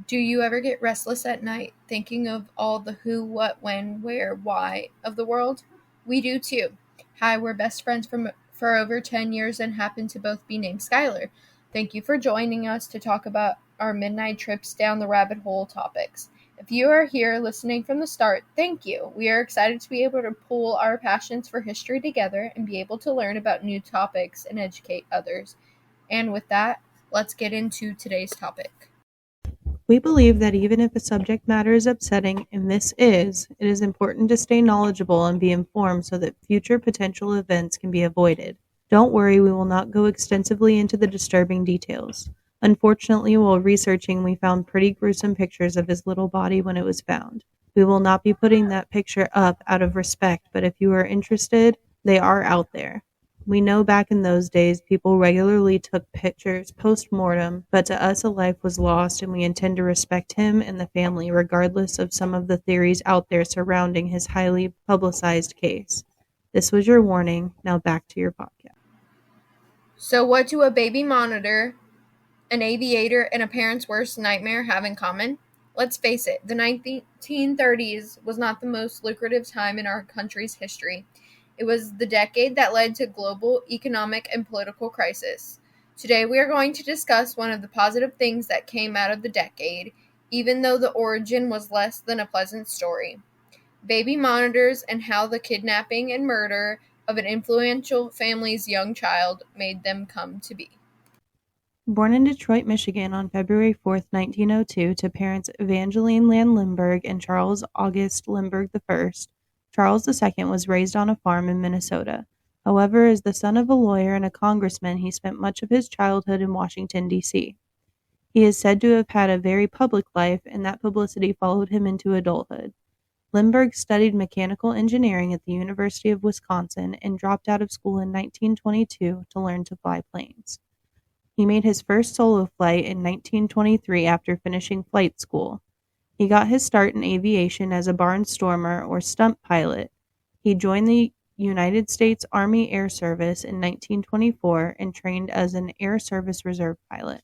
Do you ever get restless at night, thinking of all the who, what, when, where, why of the world? We do too. Hi, we're best friends for over 10 years and happen to both be named Skylar. Thank you for joining us to talk about our midnight trips down the rabbit hole topics. If you are here listening from the start, thank you. We are excited to be able to pool our passions for history together and be able to learn about new topics and educate others. And with that, let's get into today's topic. We believe that even if a subject matter is upsetting, and this is, it is important to stay knowledgeable and be informed so that future potential events can be avoided. Don't worry, we will not go extensively into the disturbing details. Unfortunately, while researching, we found pretty gruesome pictures of his little body when it was found. We will not be putting that picture up out of respect, but if you are interested, they are out there. We know back in those days people regularly took pictures post-mortem, but to us a life was lost and we intend to respect him and the family regardless of some of the theories out there surrounding his highly publicized case. This was your warning. Now back to your podcast. So what do a baby monitor, an aviator, and a parent's worst nightmare have in common? Let's face it, the 1930s was not the most lucrative time in our country's history. It was the decade that led to global economic and political crisis. Today we are going to discuss one of the positive things that came out of the decade, even though the origin was less than a pleasant story. Baby monitors and how the kidnapping and murder of an influential family's young child made them come to be. Born in Detroit, Michigan on February 4, 1902, to parents Evangeline Land Lindbergh and Charles August Lindbergh I, Charles II was raised on a farm in Minnesota. However, as the son of a lawyer and a congressman, he spent much of his childhood in Washington, D.C. He is said to have had a very public life, and that publicity followed him into adulthood. Lindbergh studied mechanical engineering at the University of Wisconsin and dropped out of school in 1922 to learn to fly planes. He made his first solo flight in 1923 after finishing flight school. He got his start in aviation as a barnstormer or stunt pilot. He joined the United States Army Air Service in 1924 and trained as an Air Service Reserve pilot.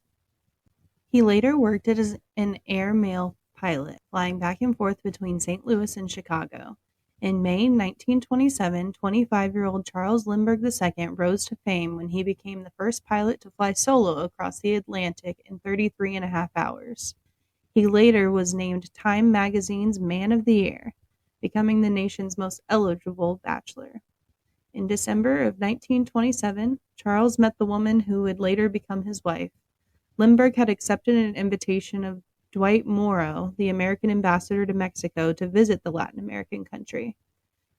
He later worked as an air mail pilot, flying back and forth between St. Louis and Chicago. In May 1927, 25-year-old Charles Lindbergh II rose to fame when he became the first pilot to fly solo across the Atlantic in 33 and a half hours. He later was named Time magazine's Man of the Year, becoming the nation's most eligible bachelor. In December of 1927, Charles met the woman who would later become his wife. Lindbergh had accepted an invitation of Dwight Morrow, the American ambassador to Mexico, to visit the Latin American country.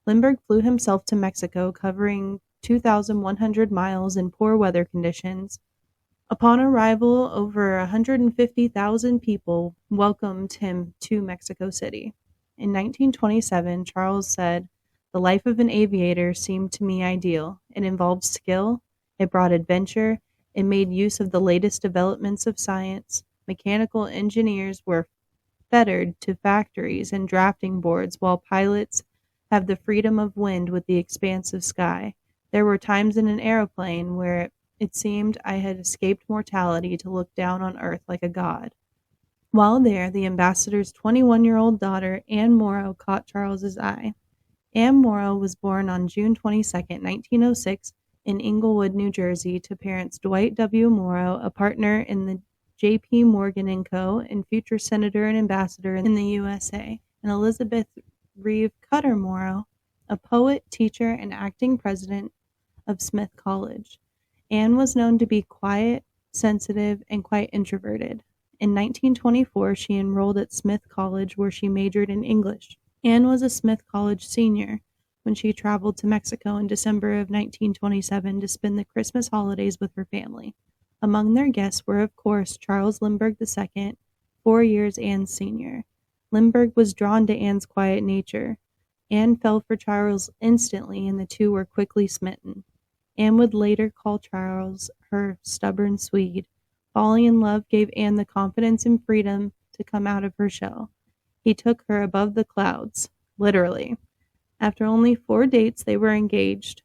Lindbergh flew himself to Mexico, covering 2,100 miles in poor weather conditions. Upon arrival, over 150,000 people welcomed him to Mexico City. In 1927, Charles said, "The life of an aviator seemed to me ideal. It involved skill, it brought adventure, it made use of the latest developments of science. Mechanical engineers were fettered to factories and drafting boards, while pilots have the freedom of wind with the expanse of sky. There were times in an aeroplane where it seemed I had escaped mortality to look down on earth like a god." While there, the ambassador's 21-year-old daughter, Anne Morrow, caught Charles's eye. Anne Morrow was born on June 22, 1906, in Englewood, New Jersey, to parents Dwight W. Morrow, a partner in the J.P. Morgan & Co., and future senator and ambassador in the USA, and Elizabeth Reeve Cutter Morrow, a poet, teacher, and acting president of Smith College. Anne was known to be quiet, sensitive, and quite introverted. In 1924, she enrolled at Smith College, where she majored in English. Anne was a Smith College senior when she traveled to Mexico in December of 1927 to spend the Christmas holidays with her family. Among their guests were, of course, Charles Lindbergh II, 4 years Anne's senior. Lindbergh was drawn to Anne's quiet nature. Anne fell for Charles instantly, and the two were quickly smitten. Anne would later call Charles her stubborn Swede. Falling in love gave Anne the confidence and freedom to come out of her shell. He took her above the clouds, literally. After only 4 dates, they were engaged,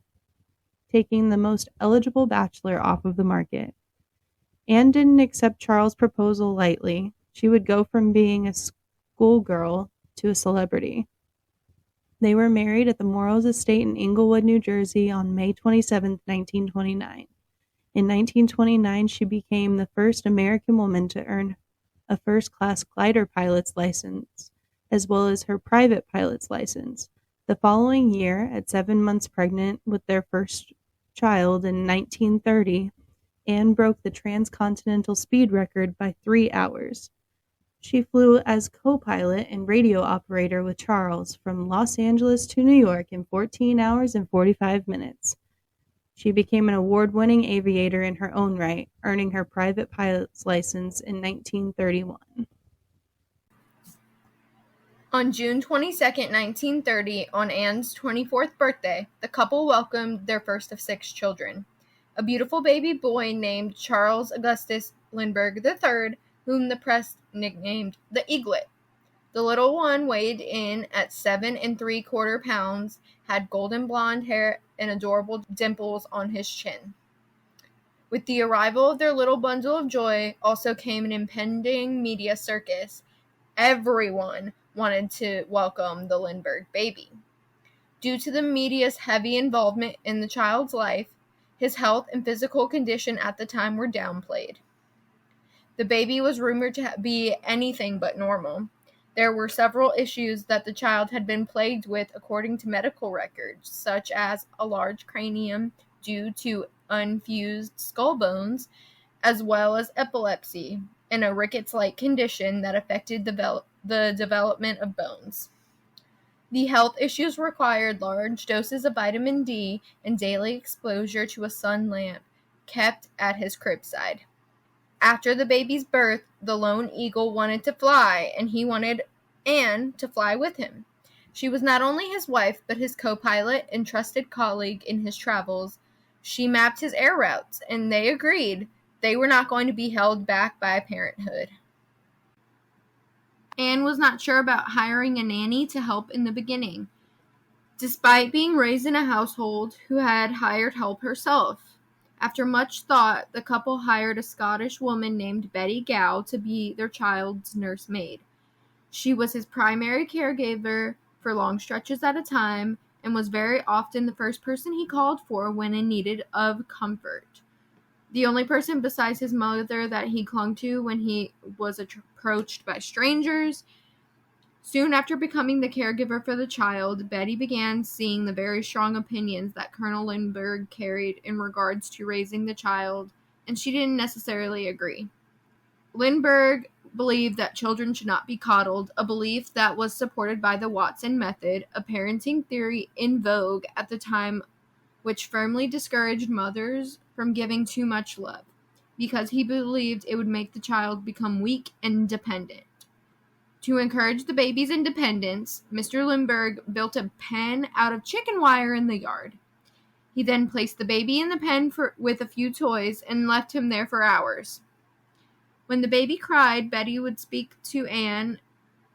taking the most eligible bachelor off of the market. Anne didn't accept Charles' proposal lightly. She would go from being a schoolgirl to a celebrity. They were married at the Morrows estate in Englewood, New Jersey on May 27, 1929. In 1929, she became the first American woman to earn a first-class glider pilot's license, as well as her private pilot's license. The following year, at 7 months pregnant with their first child in 1930, Anne broke the transcontinental speed record by 3 hours. She flew as co-pilot and radio operator with Charles from Los Angeles to New York in 14 hours and 45 minutes. She became an award-winning aviator in her own right, earning her private pilot's license in 1931. On June 22, 1930, on Anne's 24th birthday, the couple welcomed their first of 6 children. A beautiful baby boy named Charles Augustus Lindbergh III, whom the press nicknamed the Eaglet. The little one weighed in at 7 3/4 pounds, had golden blonde hair and adorable dimples on his chin. With the arrival of their little bundle of joy also came an impending media circus. Everyone wanted to welcome the Lindbergh baby. Due to the media's heavy involvement in the child's life, his health and physical condition at the time were downplayed. The baby was rumored to be anything but normal. There were several issues that the child had been plagued with according to medical records, such as a large cranium due to unfused skull bones, as well as epilepsy, and a rickets-like condition that affected the development of bones. The health issues required large doses of vitamin D and daily exposure to a sun lamp kept at his cribside. After the baby's birth, the lone eagle wanted to fly, and he wanted Anne to fly with him. She was not only his wife, but his co-pilot and trusted colleague in his travels. She mapped his air routes, and they agreed they were not going to be held back by parenthood. Anne was not sure about hiring a nanny to help in the beginning, despite being raised in a household who had hired help herself. After much thought, the couple hired a Scottish woman named Betty Gow to be their child's nursemaid. She was his primary caregiver for long stretches at a time and was very often the first person he called for when in need of comfort. The only person besides his mother that he clung to when he was approached by strangers. Soon after becoming the caregiver for the child, Betty began seeing the very strong opinions that Colonel Lindbergh carried in regards to raising the child, and she didn't necessarily agree. Lindbergh believed that children should not be coddled, a belief that was supported by the Watson method, a parenting theory in vogue at the time, which firmly discouraged mothers from giving too much love, because he believed it would make the child become weak and dependent. To encourage the baby's independence, Mr. Lindbergh built a pen out of chicken wire in the yard. He then placed the baby in the pen with a few toys and left him there for hours. When the baby cried, Betty would speak to Anne,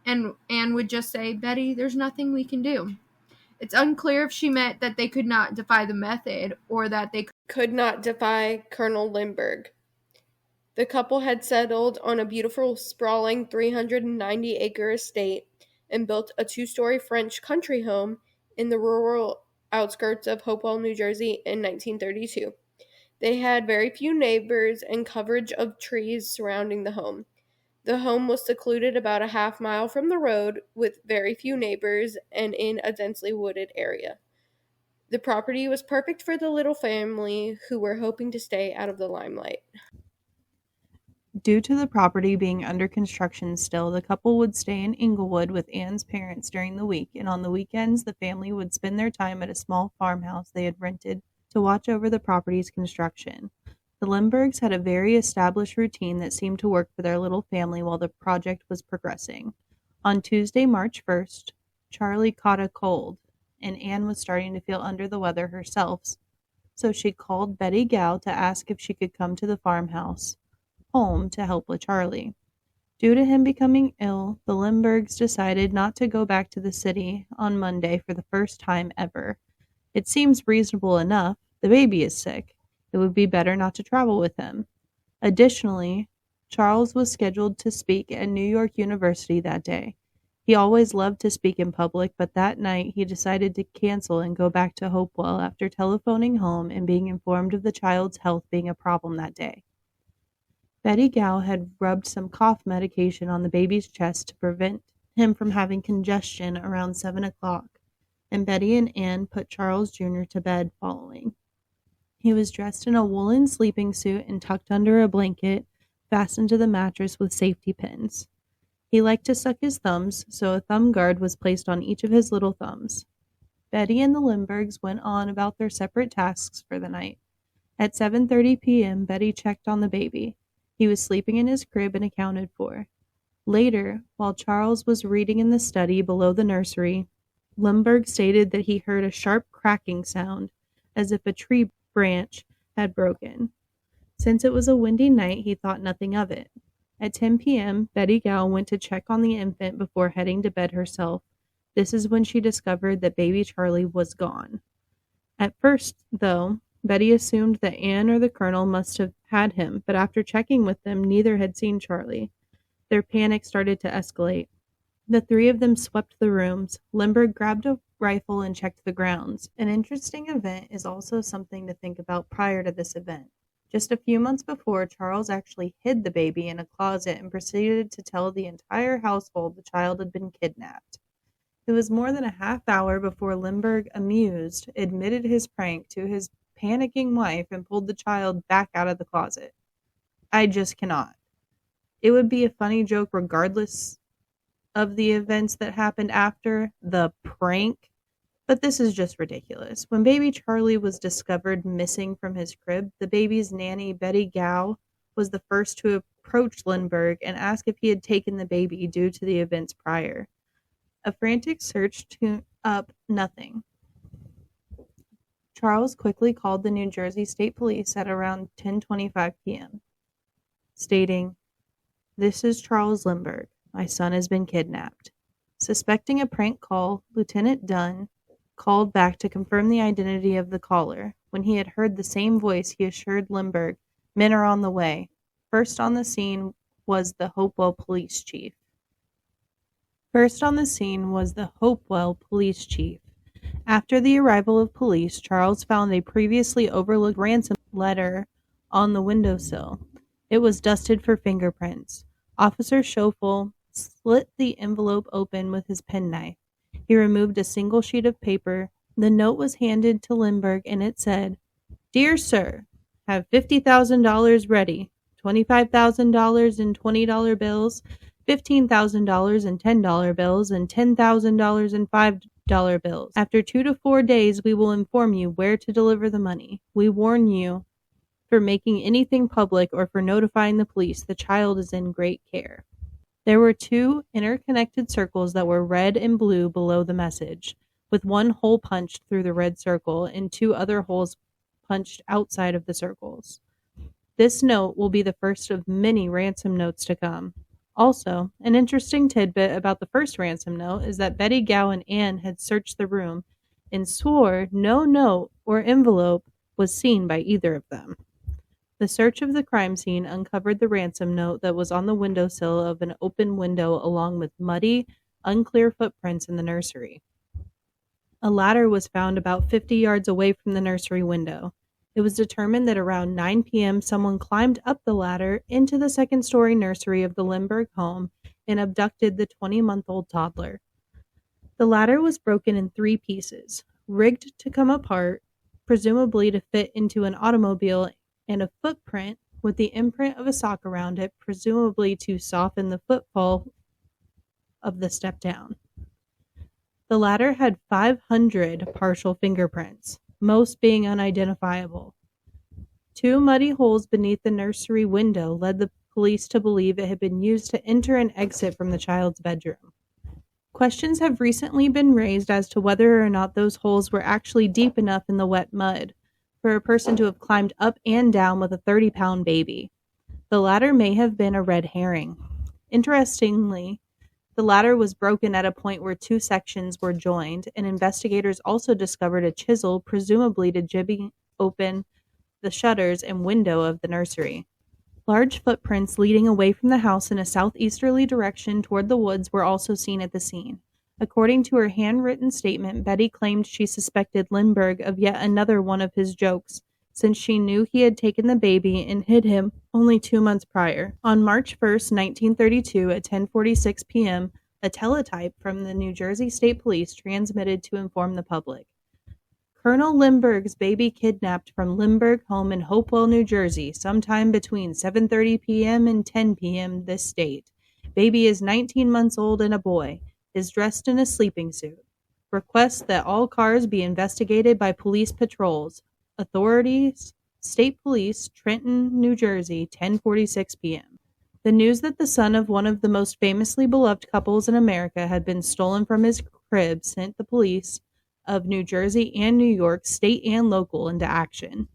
and Anne would just say, "Betty, there's nothing we can do." It's unclear if she meant that they could not defy the method or that they could not defy Colonel Lindbergh. The couple had settled on a beautiful, sprawling 390-acre estate and built a 2-story French country home in the rural outskirts of Hopewell, New Jersey in 1932. They had very few neighbors and coverage of trees surrounding the home. The home was secluded about a half-mile from the road, with very few neighbors and in a densely wooded area. The property was perfect for the little family who were hoping to stay out of the limelight. Due to the property being under construction still, the couple would stay in Englewood with Anne's parents during the week, and on the weekends the family would spend their time at a small farmhouse they had rented to watch over the property's construction. The Lindberghs had a very established routine that seemed to work for their little family while the project was progressing. On Tuesday, March 1st, Charlie caught a cold, and Anne was starting to feel under the weather herself, so she called Betty Gow to ask if she could come to the farmhouse home to help with Charlie. Due to him becoming ill, the Lindberghs decided not to go back to the city on Monday for the first time ever. It seems reasonable enough. The baby is sick. It would be better not to travel with him. Additionally, Charles was scheduled to speak at New York University that day. He always loved to speak in public, but that night he decided to cancel and go back to Hopewell after telephoning home and being informed of the child's health being a problem that day. Betty Gow had rubbed some cough medication on the baby's chest to prevent him from having congestion around 7 o'clock, and Betty and Anne put Charles Jr. to bed following. He was dressed in a woolen sleeping suit and tucked under a blanket fastened to the mattress with safety pins. He liked to suck his thumbs, so a thumb guard was placed on each of his little thumbs. Betty and the Lindberghs went on about their separate tasks for the night. At 7:30 p.m., Betty checked on the baby. He was sleeping in his crib and accounted for. Later, while Charles was reading in the study below the nursery, Lindbergh stated that he heard a sharp cracking sound, as if a tree branch had broken. Since it was a windy night, he thought nothing of it. At 10 p.m., Betty Gow went to check on the infant before heading to bed herself. This is when she discovered that baby Charlie was gone. At first, though, Betty assumed that Anne or the Colonel must have had him, but after checking with them, neither had seen Charlie. Their panic started to escalate. The three of them swept the rooms. Lindbergh grabbed a rifle and checked the grounds. An interesting event is also something to think about prior to this event. Just a few months before, Charles actually hid the baby in a closet and proceeded to tell the entire household the child had been kidnapped. It was more than a half hour before Lindbergh, amused, admitted his prank to his panicking wife and pulled the child back out of the closet. I just cannot. It would be a funny joke regardless of the events that happened after the prank, but this is just ridiculous. When baby Charlie was discovered missing from his crib, the baby's nanny, Betty Gow, was the first to approach Lindbergh and ask if he had taken the baby due to the events prior. A frantic search turned up nothing. Charles quickly called the New Jersey State Police at around 10:25 p.m., stating, "This is Charles Lindbergh. My son has been kidnapped." Suspecting a prank call, Lieutenant Dunn called back to confirm the identity of the caller. When he had heard the same voice, he assured Lindbergh, "Men are on the way." First on the scene was the Hopewell police chief. After the arrival of police, Charles found a previously overlooked ransom letter on the windowsill. It was dusted for fingerprints. Officer Schoeffel slit the envelope open with his penknife. He removed a single sheet of paper. The note was handed to Lindbergh, and it said, "Dear Sir, have $50,000 ready, $25,000 in $20 bills, $15,000 in $10 bills, and $10,000 in $5 bills. After 2 to 4 days, we will inform you where to deliver the money. We warn you for making anything public or for notifying the police. The child is in great care." There were 2 interconnected circles that were red and blue below the message, with one hole punched through the red circle and 2 other holes punched outside of the circles. This note will be the first of many ransom notes to come. Also, an interesting tidbit about the first ransom note is that Betty Gow and Anne had searched the room and swore no note or envelope was seen by either of them. The search of the crime scene uncovered the ransom note that was on the windowsill of an open window along with muddy, unclear footprints in the nursery. A ladder was found about 50 yards away from the nursery window. It was determined that around 9 p.m. someone climbed up the ladder into the second-story nursery of the Lindbergh home and abducted the 20-month-old toddler. The ladder was broken in 3 pieces, rigged to come apart, presumably to fit into an automobile, and a footprint with the imprint of a sock around it, presumably to soften the footfall of the step down. The ladder had 500 partial fingerprints, most being unidentifiable. 2 muddy holes beneath the nursery window led the police to believe it had been used to enter and exit from the child's bedroom. Questions have recently been raised as to whether or not those holes were actually deep enough in the wet mud for a person to have climbed up and down with a 30-pound baby. The ladder may have been a red herring. Interestingly, the ladder was broken at a point where 2 sections were joined, and investigators also discovered a chisel, presumably to jimmy open the shutters and window of the nursery. Large footprints leading away from the house in a southeasterly direction toward the woods were also seen at the scene. According to her handwritten statement, Betty claimed she suspected Lindbergh of yet another one of his jokes, since she knew he had taken the baby and hid him only 2 months prior. On March 1st, 1932, at 10:46 p.m., a teletype from the New Jersey State Police transmitted to inform the public. Colonel Lindbergh's baby kidnapped from Lindbergh home in Hopewell, New Jersey, sometime between 7:30 p.m. and 10 p.m. this date. Baby is 19 months old and a boy, is dressed in a sleeping suit. Requests that all cars be investigated by police patrols. Authorities, State Police, Trenton, New Jersey, 10:46 p.m. The news that the son of one of the most famously beloved couples in America had been stolen from his crib sent the police of New Jersey and New York, state and local, into action.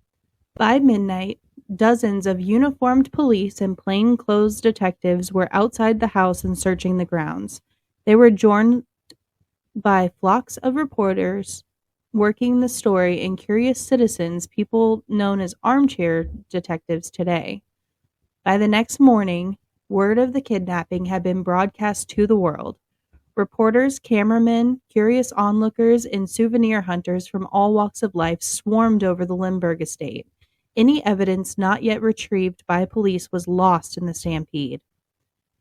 By midnight, dozens of uniformed police and plainclothes detectives were outside the house and searching the grounds. They were joined by flocks of reporters working the story and curious citizens, people known as armchair detectives today. By the next morning, word of the kidnapping had been broadcast to the world. Reporters, cameramen, curious onlookers, and souvenir hunters from all walks of life swarmed over the Lindbergh estate. Any evidence not yet retrieved by police was lost in the stampede.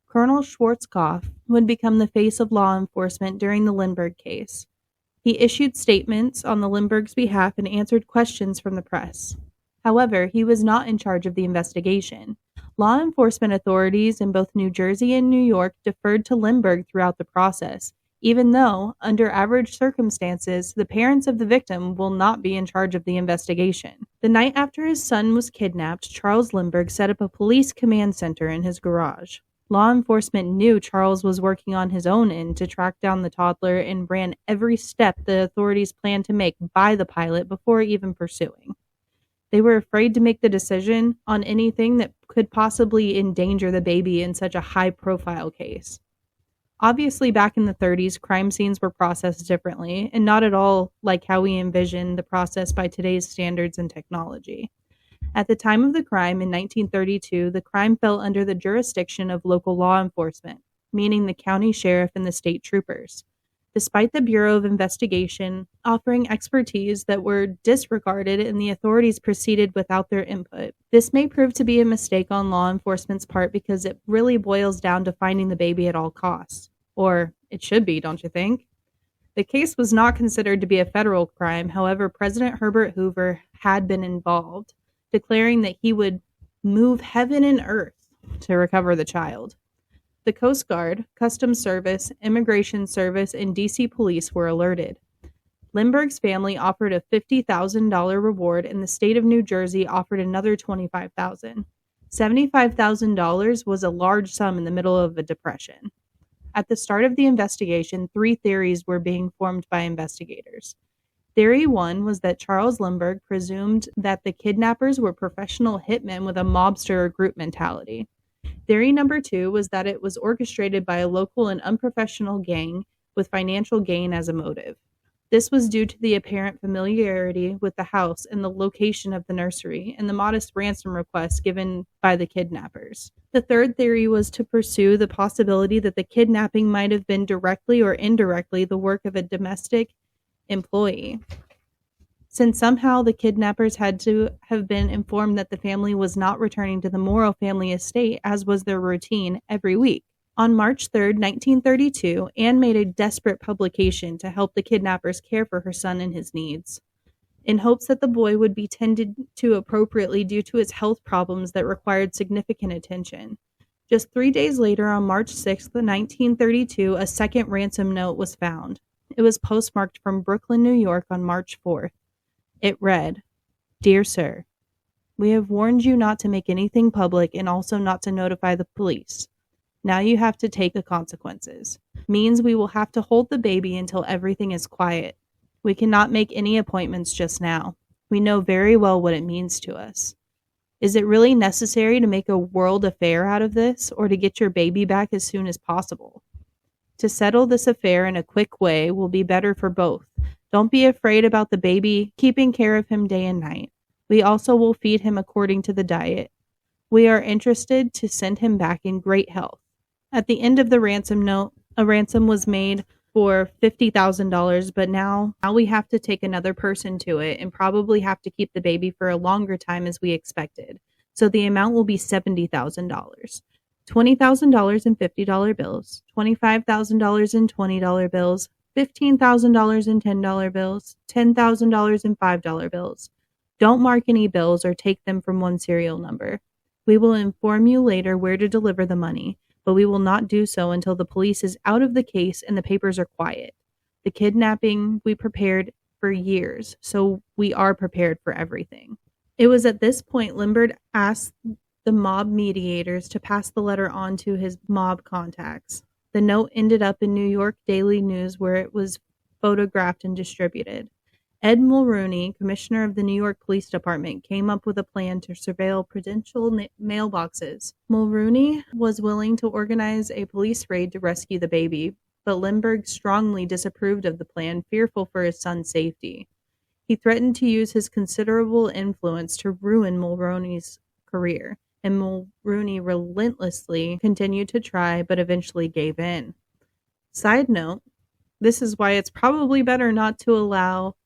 Colonel Schwarzkopf would become the face of law enforcement during the Lindbergh case. He issued statements on the Lindberghs' behalf and answered questions from the press. However, he was not in charge of the investigation. Law enforcement authorities in both New Jersey and New York deferred to Lindbergh throughout the process, even though, under average circumstances, the parents of the victim will not be in charge of the investigation. The night after his son was kidnapped, Charles Lindbergh set up a police command center in his garage. Law enforcement knew Charles was working on his own end to track down the toddler and ran every step the authorities planned to make by the pilot before even pursuing. They were afraid to make the decision on anything that could possibly endanger the baby in such a high-profile case. Obviously, back in the 30s, crime scenes were processed differently, and not at all like how we envision the process by today's standards and technology. At the time of the crime in 1932, the crime fell under the jurisdiction of local law enforcement, meaning the county sheriff and the state troopers. Despite the Bureau of Investigation offering expertise that were disregarded and the authorities proceeded without their input, this may prove to be a mistake on law enforcement's part because it really boils down to finding the baby at all costs. Or it should be, don't you think? The case was not considered to be a federal crime. However, President Herbert Hoover had been involved, declaring that he would move heaven and earth to recover the child. The Coast Guard, Customs Service, Immigration Service, and D.C. Police were alerted. Lindbergh's family offered a $50,000 reward, and the state of New Jersey offered another $25,000. $75,000 was a large sum in the middle of a depression. At the start of the investigation, 3 theories were being formed by investigators. Theory 1 was that Charles Lindbergh presumed that the kidnappers were professional hitmen with a mobster or group mentality. Theory number 2 was that it was orchestrated by a local and unprofessional gang with financial gain as a motive. This was due to the apparent familiarity with the house and the location of the nursery and the modest ransom requests given by the kidnappers. The third theory was to pursue the possibility that the kidnapping might have been directly or indirectly the work of a domestic employee, since somehow the kidnappers had to have been informed that the family was not returning to the Morrow family estate, as was their routine every week. On March 3, 1932, Anne made a desperate publication to help the kidnappers care for her son and his needs, in hopes that the boy would be tended to appropriately due to his health problems that required significant attention. Just 3 days later, on March 6, 1932, a second ransom note was found. It was postmarked from Brooklyn, New York on March 4th. It read, "Dear Sir, we have warned you not to make anything public and also not to notify the police. Now you have to take the consequences. Means we will have to hold the baby until everything is quiet. We cannot make any appointments just now. We know very well what it means to us. Is it really necessary to make a world affair out of this, or to get your baby back as soon as possible? To settle this affair in a quick way will be better for both. Don't be afraid about the baby, keeping care of him day and night. We also will feed him according to the diet. We are interested to send him back in great health. At the end of the ransom note, a ransom was made for $50,000, but now we have to take another person to it and probably have to keep the baby for a longer time as we expected. So the amount will be $70,000. $20,000 in $50 bills, $25,000 in $20 bills, $15,000 in $10 bills, $10,000 in $5 bills. Don't mark any bills or take them from one serial number. We will inform you later where to deliver the money, but we will not do so until the police is out of the case and the papers are quiet. The kidnapping we prepared for years, so we are prepared for everything. It was at this point Lindbergh asked the mob mediators to pass the letter on to his mob contacts. The note ended up in New York Daily News where it was photographed and distributed. Ed Mulrooney, commissioner of the New York Police Department, came up with a plan to surveil Prudential mailboxes. Mulrooney was willing to organize a police raid to rescue the baby, but Lindbergh strongly disapproved of the plan, fearful for his son's safety. He threatened to use his considerable influence to ruin Mulrooney's career, and Mulrooney relentlessly continued to try, but eventually gave in. Side note, this is why it's probably better not to allow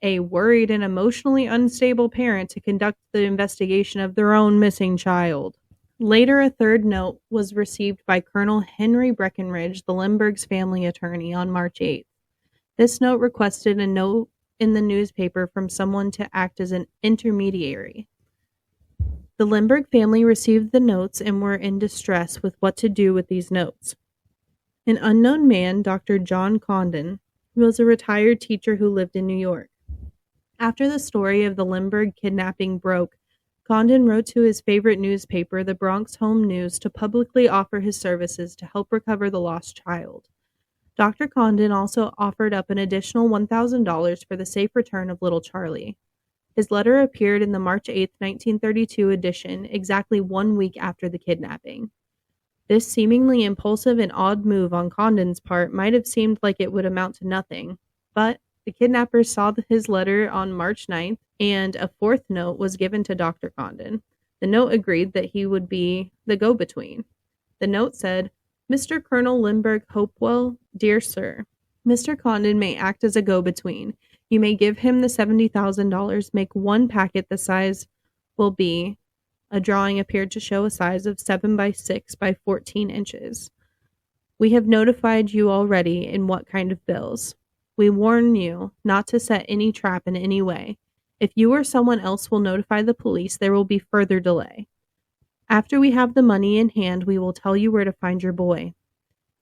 a worried and emotionally unstable parent to conduct the investigation of their own missing child. Later, a third note was received by Colonel Henry Breckinridge, the Lindbergh's family attorney, on March 8th. This note requested a note in the newspaper from someone to act as an intermediary. The Lindbergh family received the notes and were in distress with what to do with these notes. An unknown man, Dr. John Condon, was a retired teacher who lived in New York. After the story of the Lindbergh kidnapping broke, Condon wrote to his favorite newspaper, the Bronx Home News, to publicly offer his services to help recover the lost child. Dr. Condon also offered up an additional $1,000 for the safe return of little Charlie. His letter appeared in the March 8, 1932 edition, exactly 1 week after the kidnapping. This seemingly impulsive and odd move on Condon's part might have seemed like it would amount to nothing, but the kidnappers saw his letter on March 9th, and a fourth note was given to Dr. Condon. The note agreed that he would be the go-between. The note said, "Mr. Colonel Lindbergh Hopewell, dear sir, Mr. Condon may act as a go-between. You may give him the $70,000, make one packet the size will be." A drawing appeared to show a size of 7 by 6 by 14 inches. "We have notified you already in what kind of bills. We warn you not to set any trap in any way. If you or someone else will notify the police, there will be further delay. After we have the money in hand, we will tell you where to find your boy.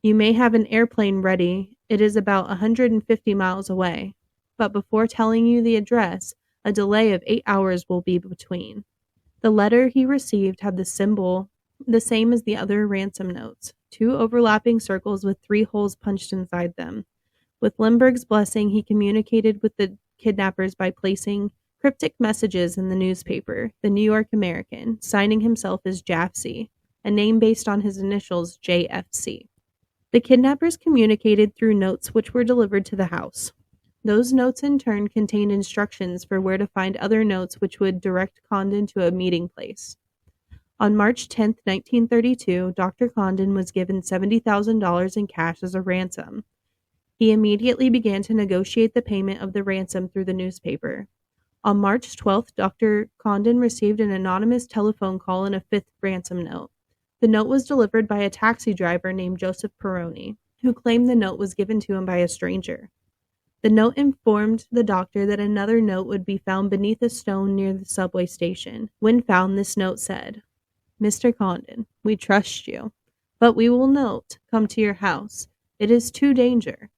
You may have an airplane ready. It is about 150 miles away. But before telling you the address, a delay of 8 hours will be between." The letter he received had the symbol the same as the other ransom notes, 2 overlapping circles with 3 holes punched inside them. With Lindbergh's blessing, he communicated with the kidnappers by placing cryptic messages in the newspaper, the New York American, signing himself as Jaffe, a name based on his initials JFC. The kidnappers communicated through notes which were delivered to the house. Those notes in turn contained instructions for where to find other notes which would direct Condon to a meeting place. On March 10, 1932, Dr. Condon was given $70,000 in cash as a ransom. He immediately began to negotiate the payment of the ransom through the newspaper. On March 12th, Dr. Condon received an anonymous telephone call and a 5th ransom note. The note was delivered by a taxi driver named Joseph Peroni, who claimed the note was given to him by a stranger. The note informed the doctor that another note would be found beneath a stone near the subway station. When found, this note said, "Mr. Condon, we trust you, but we will not come to your house. It is too danger.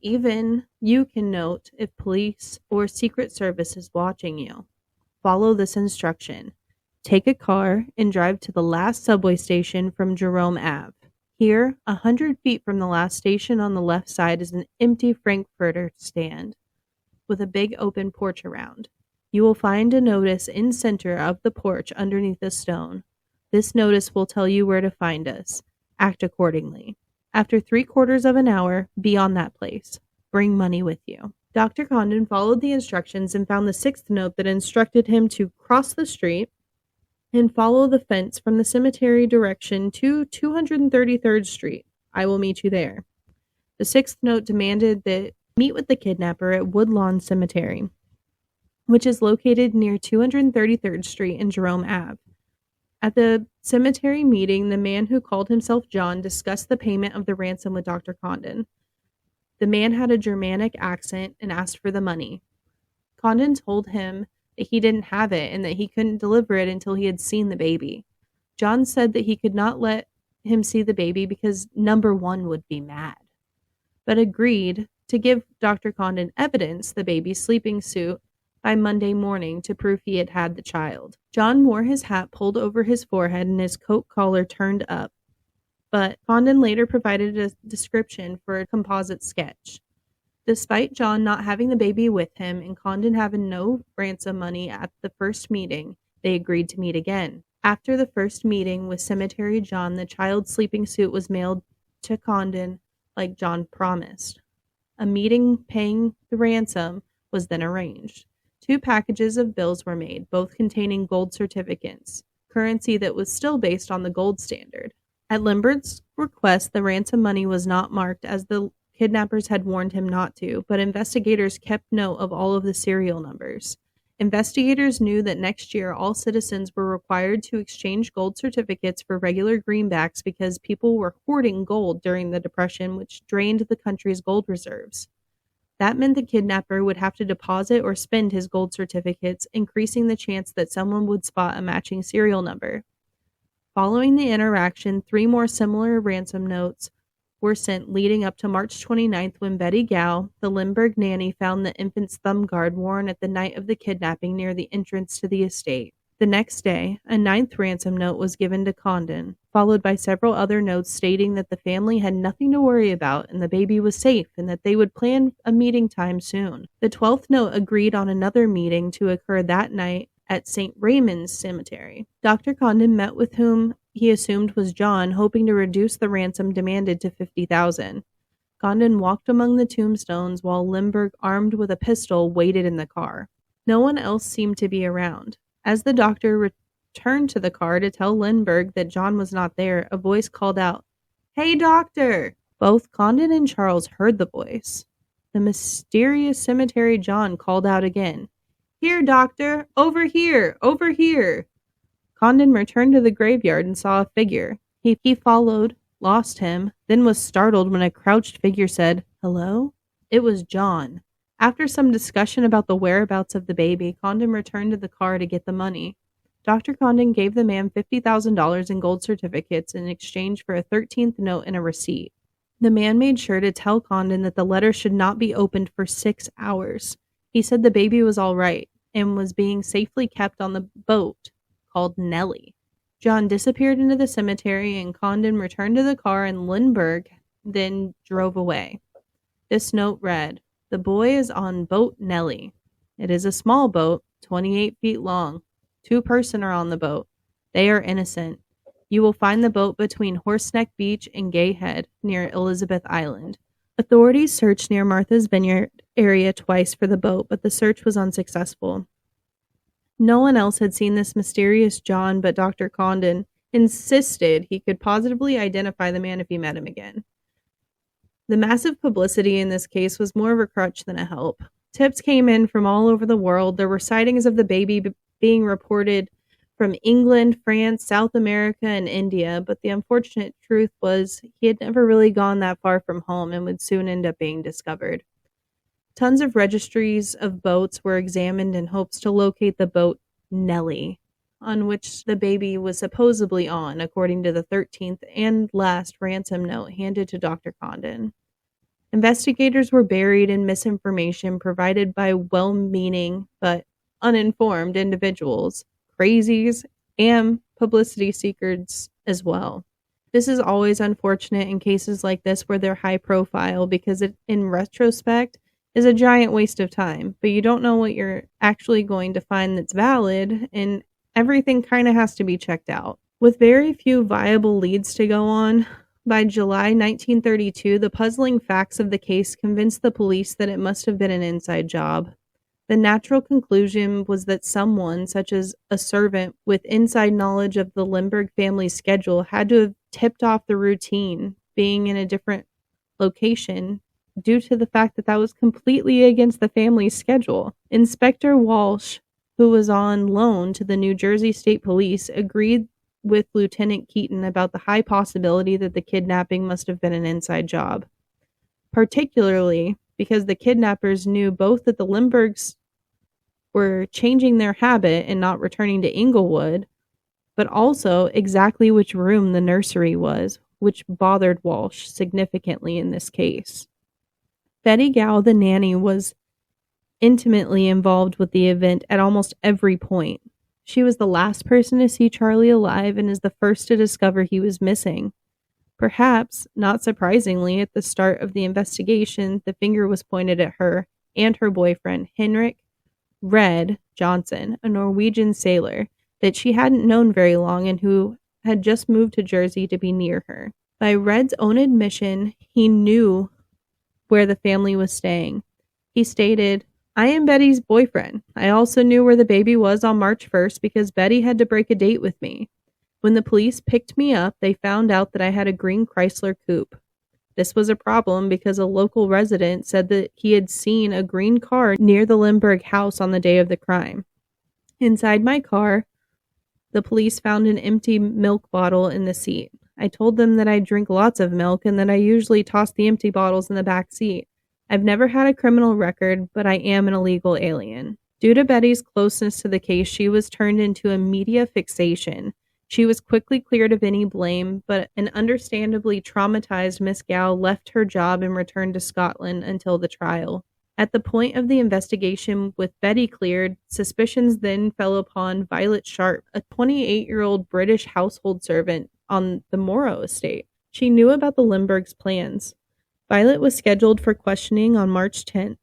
Even you can note if police or Secret Service is watching you. Follow this instruction. Take a car and drive to the last subway station from Jerome Ave. Here, 100 feet from the last station on the left side is an empty Frankfurter stand with a big open porch around. You will find a notice in center of the porch underneath a stone. This notice will tell you where to find us. Act accordingly. After 3/4 of an hour, be on that place. Bring money with you." Dr. Condon followed the instructions and found the 6th note that instructed him to cross the street, and follow the fence from the cemetery direction to 233rd Street. I will meet you there. The sixth note demanded that meet with the kidnapper at Woodlawn Cemetery, which is located near 233rd Street and Jerome Ave. At the cemetery meeting, the man who called himself John discussed the payment of the ransom with Dr. Condon. The man had a Germanic accent and asked for the money. Condon told him that he didn't have it and that he couldn't deliver it until he had seen the baby. John said that he could not let him see the baby because number one would be mad, but agreed to give Dr. Condon evidence, the baby's sleeping suit, by Monday morning to prove he had had the child. John wore his hat pulled over his forehead and his coat collar turned up, but Condon later provided a description for a composite sketch. Despite John not having the baby with him and Condon having no ransom money at the first meeting, they agreed to meet again. After the first meeting with Cemetery John, the child's sleeping suit was mailed to Condon like John promised. A meeting paying the ransom was then arranged. 2 packages of bills were made, both containing gold certificates, currency that was still based on the gold standard. At Lindbergh's request, the ransom money was not marked as the kidnappers had warned him not to, but investigators kept note of all of the serial numbers. Investigators knew that next year all citizens were required to exchange gold certificates for regular greenbacks because people were hoarding gold during the Depression, which drained the country's gold reserves. That meant the kidnapper would have to deposit or spend his gold certificates, increasing the chance that someone would spot a matching serial number. Following the interaction, 3 more similar ransom notes were sent leading up to March 29th when Betty Gow, the Lindbergh nanny, found the infant's thumb guard worn at the night of the kidnapping near the entrance to the estate. The next day, a 9th ransom note was given to Condon, followed by several other notes stating that the family had nothing to worry about and the baby was safe and that they would plan a meeting time soon. The 12th note agreed on another meeting to occur that night at St. Raymond's Cemetery. Dr. Condon met with whom he assumed was John, hoping to reduce the ransom demanded to $50,000. Condon walked among the tombstones while Lindbergh, armed with a pistol, waited in the car. No one else seemed to be around. As the doctor returned to the car to tell Lindbergh that John was not there, a voice called out, "Hey, doctor!" Both Condon and Charles heard the voice. The mysterious Cemetery John called out again, "Here, doctor! Over here! Over here!" Condon returned to the graveyard and saw a figure. He followed, lost him, then was startled when a crouched figure said, "Hello?" It was John. After some discussion about the whereabouts of the baby, Condon returned to the car to get the money. Dr. Condon gave the man $50,000 in gold certificates in exchange for a 13th note and a receipt. The man made sure to tell Condon that the letter should not be opened for 6 hours. He said the baby was all right and was being safely kept on the boat called Nellie. John disappeared into the cemetery and Condon returned to the car and Lindbergh then drove away. This note read, "The boy is on boat Nellie. It is a small boat, 28 feet long. 2 persons are on the boat. They are innocent. You will find the boat between Horseneck Beach and Gay Head, near Elizabeth Island." Authorities searched near Martha's Vineyard area twice for the boat, but the search was unsuccessful. No one else had seen this mysterious John, but Dr. Condon insisted he could positively identify the man if he met him again. The massive publicity in this case was more of a crutch than a help. Tips came in from all over the world. There were sightings of the baby being reported from England, France, South America, and India, but the unfortunate truth was he had never really gone that far from home and would soon end up being discovered. Tons of registries of boats were examined in hopes to locate the boat Nellie, on which the baby was supposedly on, according to the 13th and last ransom note handed to Dr. Condon. Investigators were buried in misinformation provided by well-meaning but uninformed individuals, crazies, and publicity seekers as well. This is always unfortunate in cases like this where they're high profile because it, in retrospect, is a giant waste of time, but you don't know what you're actually going to find that's valid, and everything kind of has to be checked out. With very few viable leads to go on, by July 1932, the puzzling facts of the case convinced the police that it must have been an inside job. The natural conclusion was that someone, such as a servant with inside knowledge of the Lindbergh family's schedule, had to have tipped off the routine being in a different location due to the fact that that was completely against the family's schedule. Inspector Walsh, who was on loan to the New Jersey State Police, agreed with Lieutenant Keaton about the high possibility that the kidnapping must have been an inside job, particularly because the kidnappers knew both that the Lindberghs were changing their habit and not returning to Inglewood, but also exactly which room the nursery was, which bothered Walsh significantly in this case. Betty Gow, the nanny, was intimately involved with the event at almost every point. She was the last person to see Charlie alive and is the first to discover he was missing. Perhaps, not surprisingly, at the start of the investigation, the finger was pointed at her and her boyfriend, Henrik Red Johnson, a Norwegian sailor that she hadn't known very long and who had just moved to Jersey to be near her. By Red's own admission, he knew where the family was staying. He stated, "I am Betty's boyfriend. I also knew where the baby was on March 1st because Betty had to break a date with me. When the police picked me up, they found out that I had a green Chrysler coupe. This was a problem because a local resident said that he had seen a green car near the Lindbergh house on the day of the crime. Inside my car, the police found an empty milk bottle in the seat. I told them that I drink lots of milk and that I usually toss the empty bottles in the back seat. I've never had a criminal record, but I am an illegal alien." Due to Betty's closeness to the case, she was turned into a media fixation. She was quickly cleared of any blame, but an understandably traumatized Miss Gow left her job and returned to Scotland until the trial. At the point of the investigation with Betty cleared, suspicions then fell upon Violet Sharp, a 28-year-old British household servant on the Morrow estate. She knew about the Lindberghs' plans. Violet was scheduled for questioning on March 10th.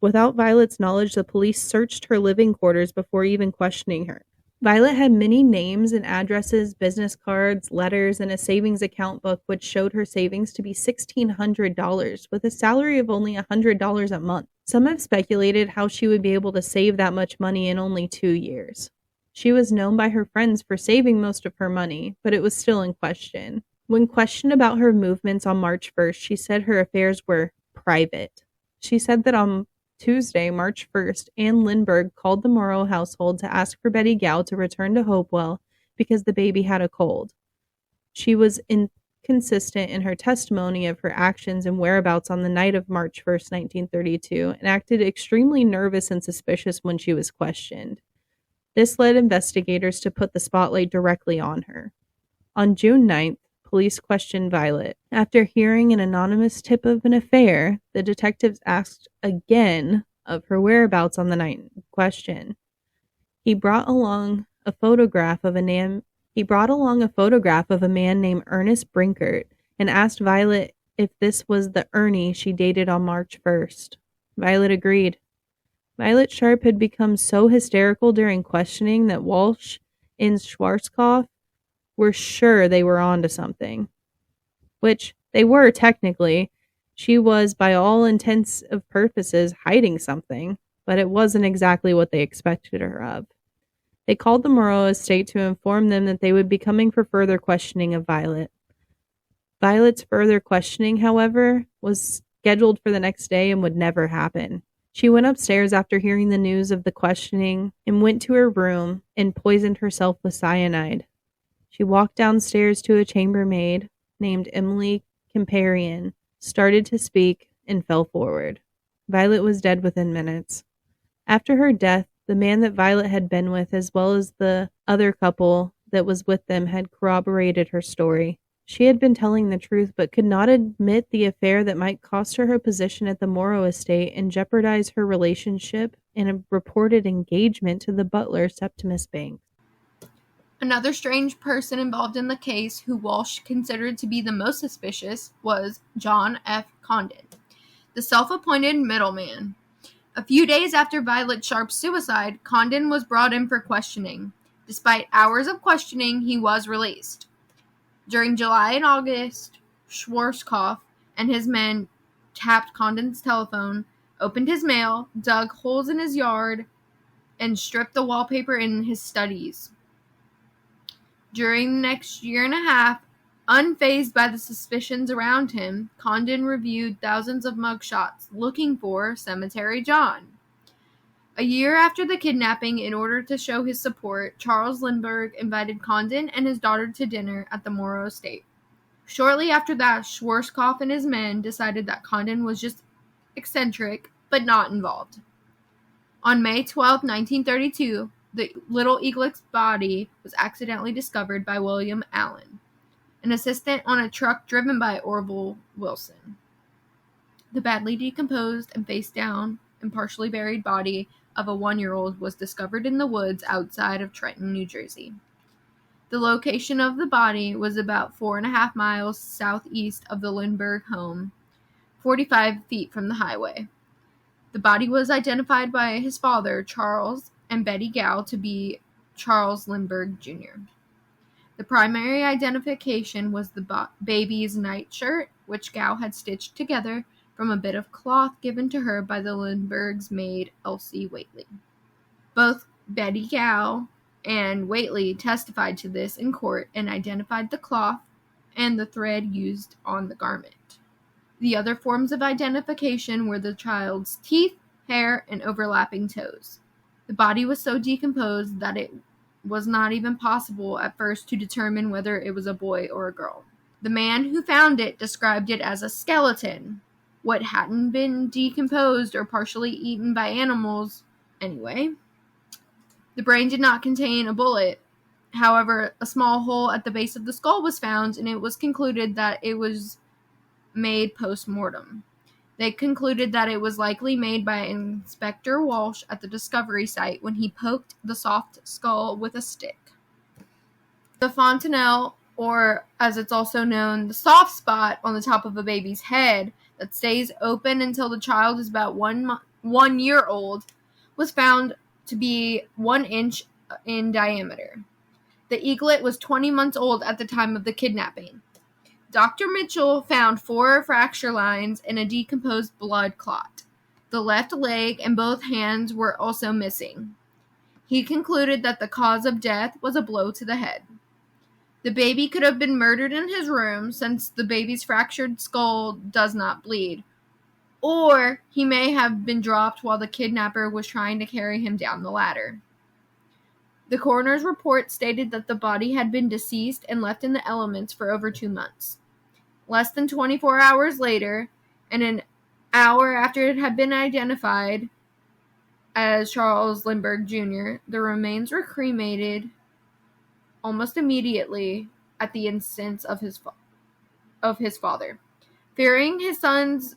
Without Violet's knowledge, the police searched her living quarters before even questioning her. Violet had many names and addresses, business cards, letters, and a savings account book which showed her savings to be $1,600 with a salary of only $100 a month. Some have speculated how she would be able to save that much money in only 2 years. She was known by her friends for saving most of her money, but it was still in question. When questioned about her movements on March 1st, she said her affairs were private. She said that on Tuesday, March 1st, Anne Lindbergh called the Morrow household to ask for Betty Gow to return to Hopewell because the baby had a cold. She was inconsistent in her testimony of her actions and whereabouts on the night of March 1st, 1932, and acted extremely nervous and suspicious when she was questioned. This led investigators to put the spotlight directly on her. On June 9th, police questioned Violet. After hearing an anonymous tip of an affair, the detectives asked again of her whereabouts on the night in question. He brought along a photograph of a man named Ernest Brinkert and asked Violet if this was the Ernie she dated on March 1st. Violet agreed. Violet Sharp had become so hysterical during questioning that Walsh and Schwarzkopf were sure they were onto something. Which they were technically. She was, by all intents of purposes, hiding something, but it wasn't exactly what they expected her of. They called the Morrow estate to inform them that they would be coming for further questioning of Violet. Violet's further questioning, however, was scheduled for the next day and would never happen. She went upstairs after hearing the news of the questioning and went to her room and poisoned herself with cyanide. She walked downstairs to a chambermaid named Emily Comparian, started to speak, and fell forward. Violet was dead within minutes. After her death, the man that Violet had been with, as well as the other couple that was with them, had corroborated her story. She had been telling the truth, but could not admit the affair that might cost her her position at the Morrow estate and jeopardize her relationship and a reported engagement to the butler Septimus Banks. Another strange person involved in the case, who Walsh considered to be the most suspicious, was John F. Condon, the self-appointed middleman. A few days after Violet Sharp's suicide, Condon was brought in for questioning. Despite hours of questioning, he was released. During July and August, Schwarzkopf and his men tapped Condon's telephone, opened his mail, dug holes in his yard, and stripped the wallpaper in his studies. During the next year and a half, unfazed by the suspicions around him, Condon reviewed thousands of mugshots looking for Cemetery John. A year after the kidnapping, in order to show his support, Charles Lindbergh invited Condon and his daughter to dinner at the Morrow estate. Shortly after that, Schwarzkopf and his men decided that Condon was just eccentric, but not involved. On May 12, 1932, the little eaglet's body was accidentally discovered by William Allen, an assistant on a truck driven by Orville Wilson. The badly decomposed and face-down and partially buried body of a 1-year-old was discovered in the woods outside of Trenton, New Jersey. The location of the body was about 4.5 miles southeast of the Lindbergh home, 45 feet from the highway. The body was identified by his father, Charles, and Betty Gow to be Charles Lindbergh, Jr. The primary identification was the baby's nightshirt, which Gow had stitched together from a bit of cloth given to her by the Lindbergh's maid, Elsie Whately. Both Betty Gow and Whately testified to this in court and identified the cloth and the thread used on the garment. The other forms of identification were the child's teeth, hair, and overlapping toes. The body was so decomposed that it was not even possible at first to determine whether it was a boy or a girl. The man who found it described it as a skeleton, what hadn't been decomposed or partially eaten by animals anyway. The brain did not contain a bullet. However, a small hole at the base of the skull was found, and it was concluded that it was made post-mortem. They concluded that it was likely made by Inspector Walsh at the discovery site when he poked the soft skull with a stick. The fontanelle, or as it's also known, the soft spot on the top of a baby's head that stays open until the child is about 1 year old, was found to be 1 inch in diameter. The eaglet was 20 months old at the time of the kidnapping. Dr. Mitchell found 4 fracture lines and a decomposed blood clot. The left leg and both hands were also missing. He concluded that the cause of death was a blow to the head. The baby could have been murdered in his room, since the baby's fractured skull does not bleed, or he may have been dropped while the kidnapper was trying to carry him down the ladder. The coroner's report stated that the body had been deceased and left in the elements for over 2 months. Less than 24 hours later, and an hour after it had been identified as Charles Lindbergh, Jr., the remains were cremated almost immediately at the instance of his father. Fearing his son's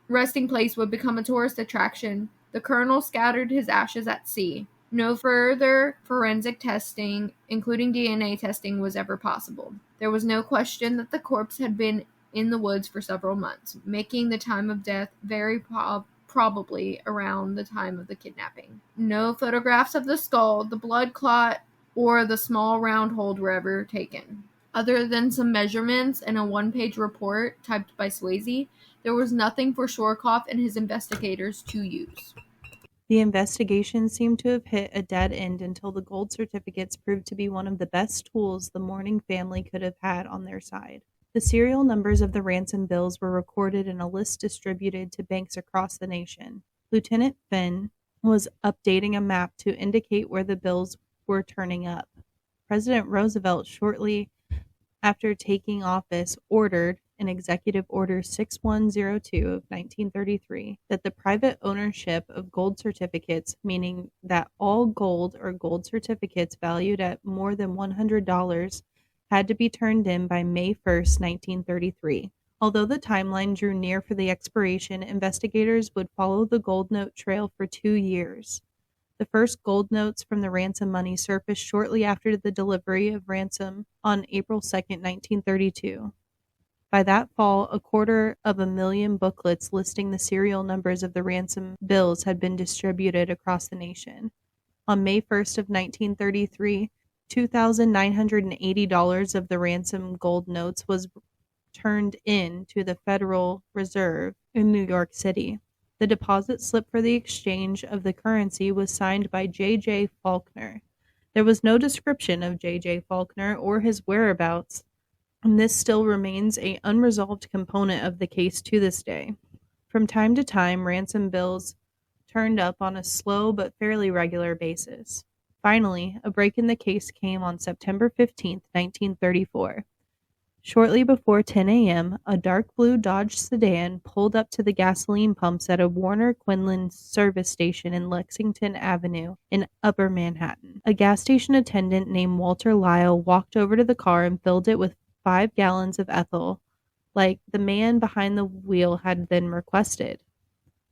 resting place would become a tourist attraction, the colonel scattered his ashes at sea. No further forensic testing, including DNA testing, was ever possible. There was no question that the corpse had been in the woods for several months, making the time of death very probably around the time of the kidnapping. No photographs of the skull, the blood clot, or the small round hole were ever taken. Other than some measurements and a 1-page report typed by Swayze, there was nothing for Schwarzkopf and his investigators to use. The investigation seemed to have hit a dead end until the gold certificates proved to be one of the best tools the mourning family could have had on their side. The serial numbers of the ransom bills were recorded in a list distributed to banks across the nation. Lieutenant Finn was updating a map to indicate where the bills were turning up. President Roosevelt, shortly after taking office, ordered in Executive Order 6102 of 1933 that the private ownership of gold certificates, meaning that all gold or gold certificates valued at more than $100, had to be turned in by May 1st, 1933. Although the timeline drew near for the expiration, investigators would follow the gold note trail for 2 years. The first gold notes from the ransom money surfaced shortly after the delivery of ransom on April 2, 1932. By that fall, 250,000 booklets listing the serial numbers of the ransom bills had been distributed across the nation. On May 1st of 1933, $2,980 of the ransom gold notes was turned in to the Federal Reserve in New York City. The deposit slip for the exchange of the currency was signed by J.J. Faulkner. There was no description of J.J. Faulkner or his whereabouts, and this still remains an unresolved component of the case to this day. From time to time, ransom bills turned up on a slow but fairly regular basis. Finally, a break in the case came on September 15, 1934. Shortly before 10 a.m., a dark blue Dodge sedan pulled up to the gasoline pumps at a Warner Quinlan service station in Lexington Avenue in Upper Manhattan. A gas station attendant named Walter Lyle walked over to the car and filled it with 5 gallons of ethyl, like the man behind the wheel had then requested.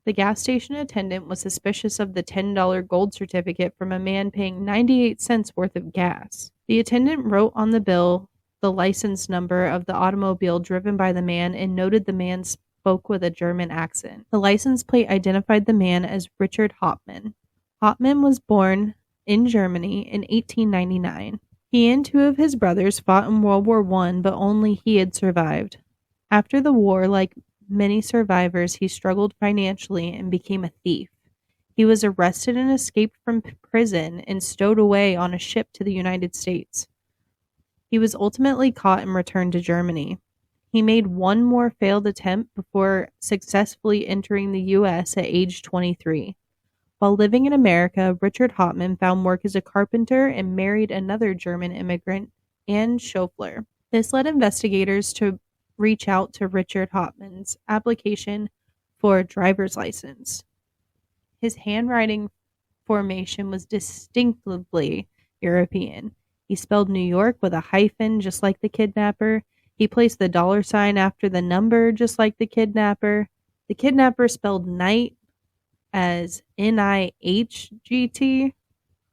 The gas station attendant was suspicious of the $10 gold certificate from a man paying 98 cents worth of gas. The attendant wrote on the bill the license number of the automobile driven by the man and noted the man spoke with a German accent. The license plate identified the man as Richard Hauptmann. Hauptmann was born in Germany in 1899. He and 2 of his brothers fought in World War I, but only he had survived. After the war, like many survivors, he struggled financially and became a thief. He was arrested and escaped from prison and stowed away on a ship to the United States. He was ultimately caught and returned to Germany. He made one more failed attempt before successfully entering the U.S. at age 23. While living in America, Richard Hauptmann found work as a carpenter and married another German immigrant, Anne Schofler. This led investigators to reach out to Richard Hauptmann's application for a driver's license. His handwriting formation was distinctively European. He spelled New York with a hyphen, just like the kidnapper. He placed the $sign after the number, just like the kidnapper. The kidnapper spelled night as Nihgt.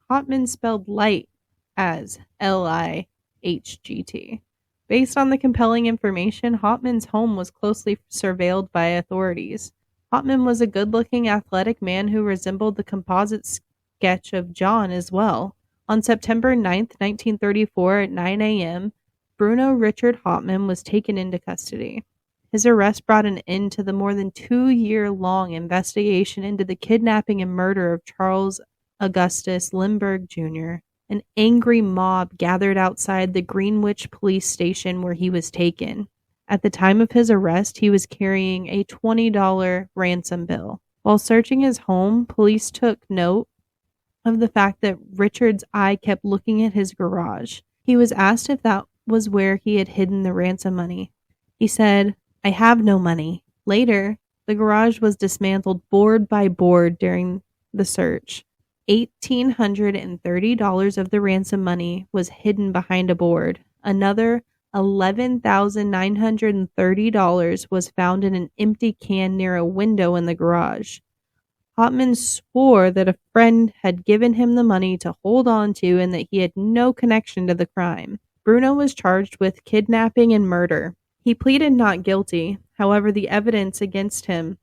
Hauptmann spelled light as Lihgt. Based on the compelling information, Hauptmann's home was closely surveilled by authorities. Hauptmann was a good-looking, athletic man who resembled the composite sketch of John as well. On September 9, 1934, at 9 a.m., Bruno Richard Hauptmann was taken into custody. His arrest brought an end to the more than 2-year-long investigation into the kidnapping and murder of Charles Augustus Lindbergh, Jr. An angry mob gathered outside the Greenwich police station where he was taken. At the time of his arrest, he was carrying a $20 ransom bill. While searching his home, police took note of the fact that Richard's eye kept looking at his garage. He was asked if that was where he had hidden the ransom money. He said, "I have no money." Later, the garage was dismantled board by board during the search. $1,830 of the ransom money was hidden behind a board. Another $11,930 was found in an empty can near a window in the garage. Hauptmann swore that a friend had given him the money to hold on to and that he had no connection to the crime. Bruno was charged with kidnapping and murder. He pleaded not guilty. However, the evidence against him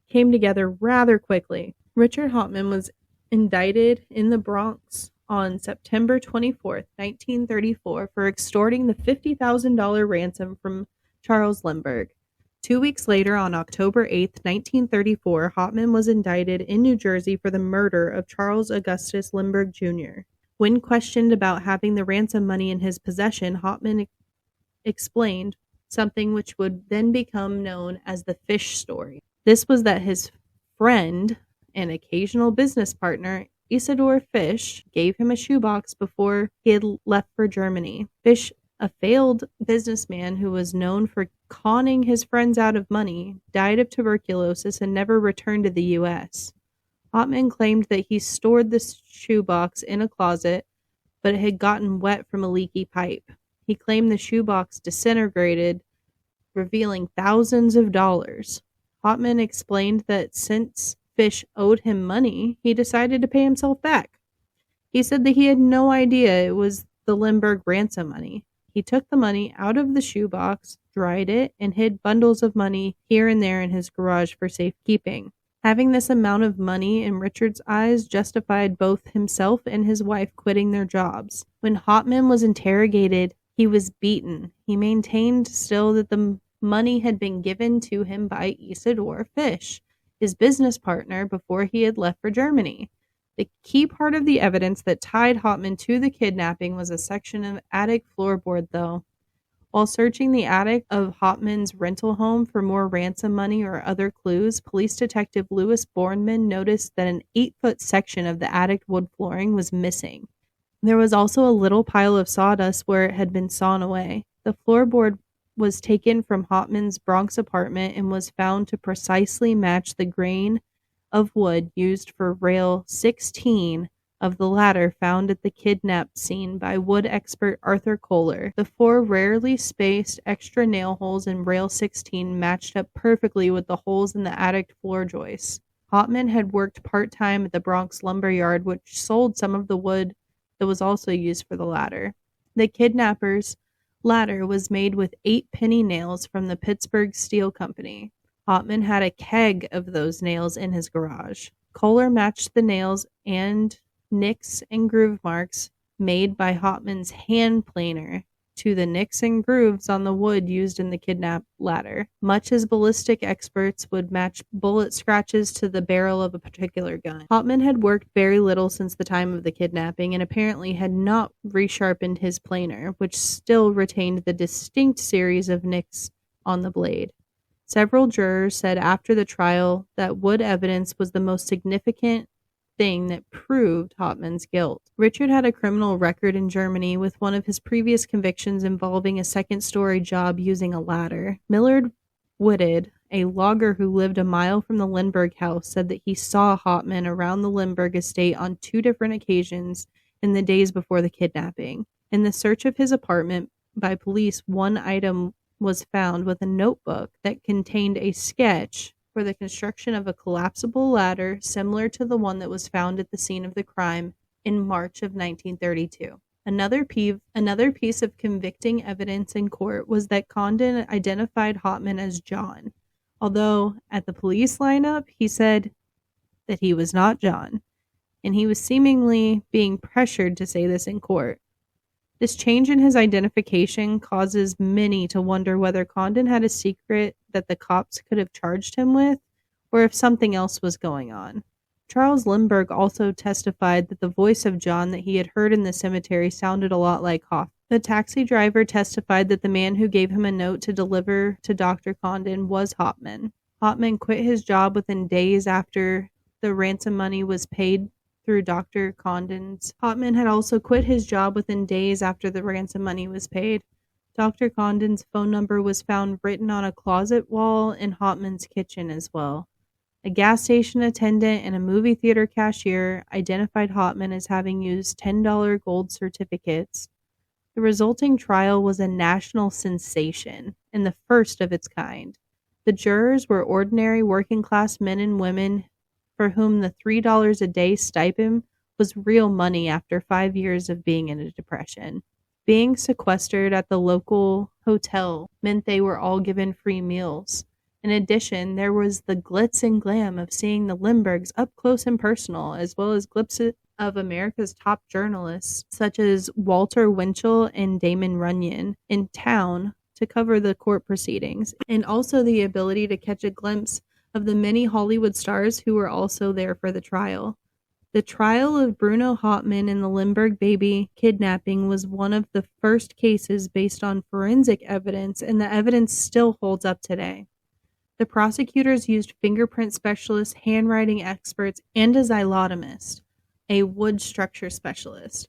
came together rather quickly. Richard Hauptmann was indicted in the Bronx on September 24, 1934, for extorting the $50,000 ransom from Charles Lindbergh. 2 weeks later, on October 8, 1934, Hauptmann was indicted in New Jersey for the murder of Charles Augustus Lindbergh, Jr. When questioned about having the ransom money in his possession, Hauptmann explained something which would then become known as the fish story. This was that his friend and occasional business partner, Isidor Fish, gave him a shoebox before he had left for Germany. Fish, a failed businessman who was known for conning his friends out of money, died of tuberculosis and never returned to the U.S. Hauptmann claimed that he stored the shoebox in a closet, but it had gotten wet from a leaky pipe. He claimed the shoebox disintegrated, revealing thousands of dollars. Hauptmann explained that since Fish owed him money, he decided to pay himself back. He said that he had no idea it was the Lindbergh ransom money. He took the money out of the shoebox, dried it, and hid bundles of money here and there in his garage for safekeeping. Having this amount of money in Richard's eyes justified both himself and his wife quitting their jobs. When Hauptmann was interrogated, he was beaten. He maintained still that the money had been given to him by Isidor Fish. his business partner, before he had left for Germany. The key part of the evidence that tied Hauptmann to the kidnapping was a section of attic floorboard, though. While searching the attic of Hauptmann's rental home for more ransom money or other clues, police detective Louis Bornman noticed that an 8-foot section of the attic wood flooring was missing. There was also a little pile of sawdust where it had been sawn away. The floorboard was taken from Hauptmann's Bronx apartment and was found to precisely match the grain of wood used for rail 16 of the ladder found at the kidnap scene by wood expert Arthur Kohler. The 4 rarely spaced extra nail holes in rail 16 matched up perfectly with the holes in the attic floor joists. Hauptmann had worked part-time at the Bronx lumber yard, which sold some of the wood that was also used for the ladder. The kidnapper's ladder was made with 8 penny nails from the Pittsburgh Steel Company. Hauptmann had a keg of those nails in his garage. Kohler matched the nails and nicks and groove marks made by Hauptmann's hand planer to the nicks and grooves on the wood used in the kidnap ladder, much as ballistic experts would match bullet scratches to the barrel of a particular gun. Hauptmann had worked very little since the time of the kidnapping and apparently had not resharpened his planer, which still retained the distinct series of nicks on the blade. Several jurors said after the trial that wood evidence was the most significant thing that proved Hauptmann's guilt. Richard had a criminal record in Germany, with one of his previous convictions involving a second-story job using a ladder. Millard Wooded, a logger who lived a mile from the Lindbergh house, said that he saw Hauptmann around the Lindbergh estate on 2 different occasions in the days before the kidnapping. In the search of his apartment by police, one item was found with a notebook that contained a sketch for the construction of a collapsible ladder similar to the one that was found at the scene of the crime in March of 1932. Another piece of convicting evidence in court was that Condon identified Hauptmann as John, although at the police lineup he said that he was not John, and he was seemingly being pressured to say this in court. This change in his identification causes many to wonder whether Condon had a secret that the cops could have charged him with, or if something else was going on. Charles Lindbergh also testified that the voice of John that he had heard in the cemetery sounded a lot like Hoff. The taxi driver testified that the man who gave him a note to deliver to Dr. Condon was Hauptmann. Hauptmann quit his job within days after the ransom money was paid through Dr. Condon's. Hauptmann had also quit his job within days after the ransom money was paid. Dr. Condon's phone number was found written on a closet wall in Hauptmann's kitchen as well. A gas station attendant and a movie theater cashier identified Hauptmann as having used $10 gold certificates. The resulting trial was a national sensation and the first of its kind. The jurors were ordinary working-class men and women for whom the $3 a day stipend was real money after 5 years of being in a depression. Being sequestered at the local hotel meant they were all given free meals. In addition, there was the glitz and glam of seeing the Lindberghs up close and personal, as well as glimpses of America's top journalists, such as Walter Winchell and Damon Runyon, in town to cover the court proceedings, and also the ability to catch a glimpse of the many Hollywood stars who were also there for the trial. The trial of Bruno Hauptmann and the Lindbergh baby kidnapping was one of the first cases based on forensic evidence, and the evidence still holds up today. The prosecutors used fingerprint specialists, handwriting experts, and a xylotomist, a wood structure specialist.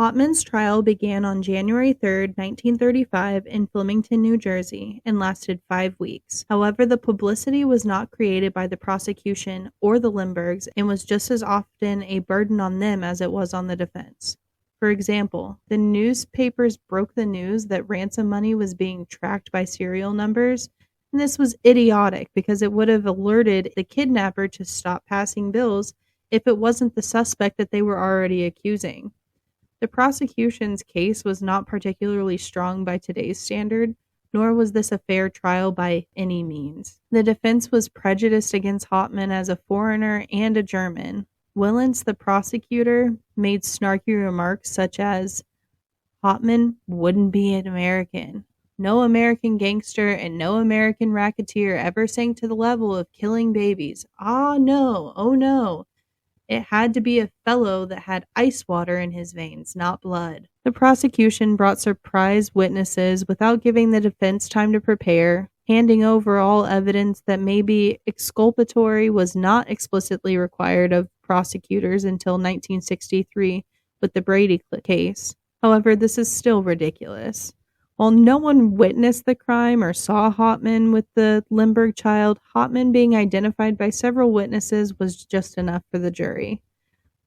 Hauptmann's trial began on January 3, 1935 in Flemington, New Jersey, and lasted 5 weeks. However, the publicity was not created by the prosecution or the Lindberghs and was just as often a burden on them as it was on the defense. For example, the newspapers broke the news that ransom money was being tracked by serial numbers, and this was idiotic because it would have alerted the kidnapper to stop passing bills if it wasn't the suspect that they were already accusing. The prosecution's case was not particularly strong by today's standard, nor was this a fair trial by any means. The defense was prejudiced against Hauptmann as a foreigner and a German. Willens, the prosecutor, made snarky remarks such as, "Hauptmann wouldn't be an American. No American gangster and no American racketeer ever sank to the level of killing babies. Ah, no. Oh, no. It had to be a fellow that had ice water in his veins, not blood. The prosecution brought surprise witnesses without giving the defense time to prepare, handing over all evidence that may be exculpatory was not explicitly required of prosecutors until 1963 with the Brady case. However, this is still ridiculous. While no one witnessed the crime or saw Hauptmann with the Lindbergh child, Hauptmann being identified by several witnesses was just enough for the jury.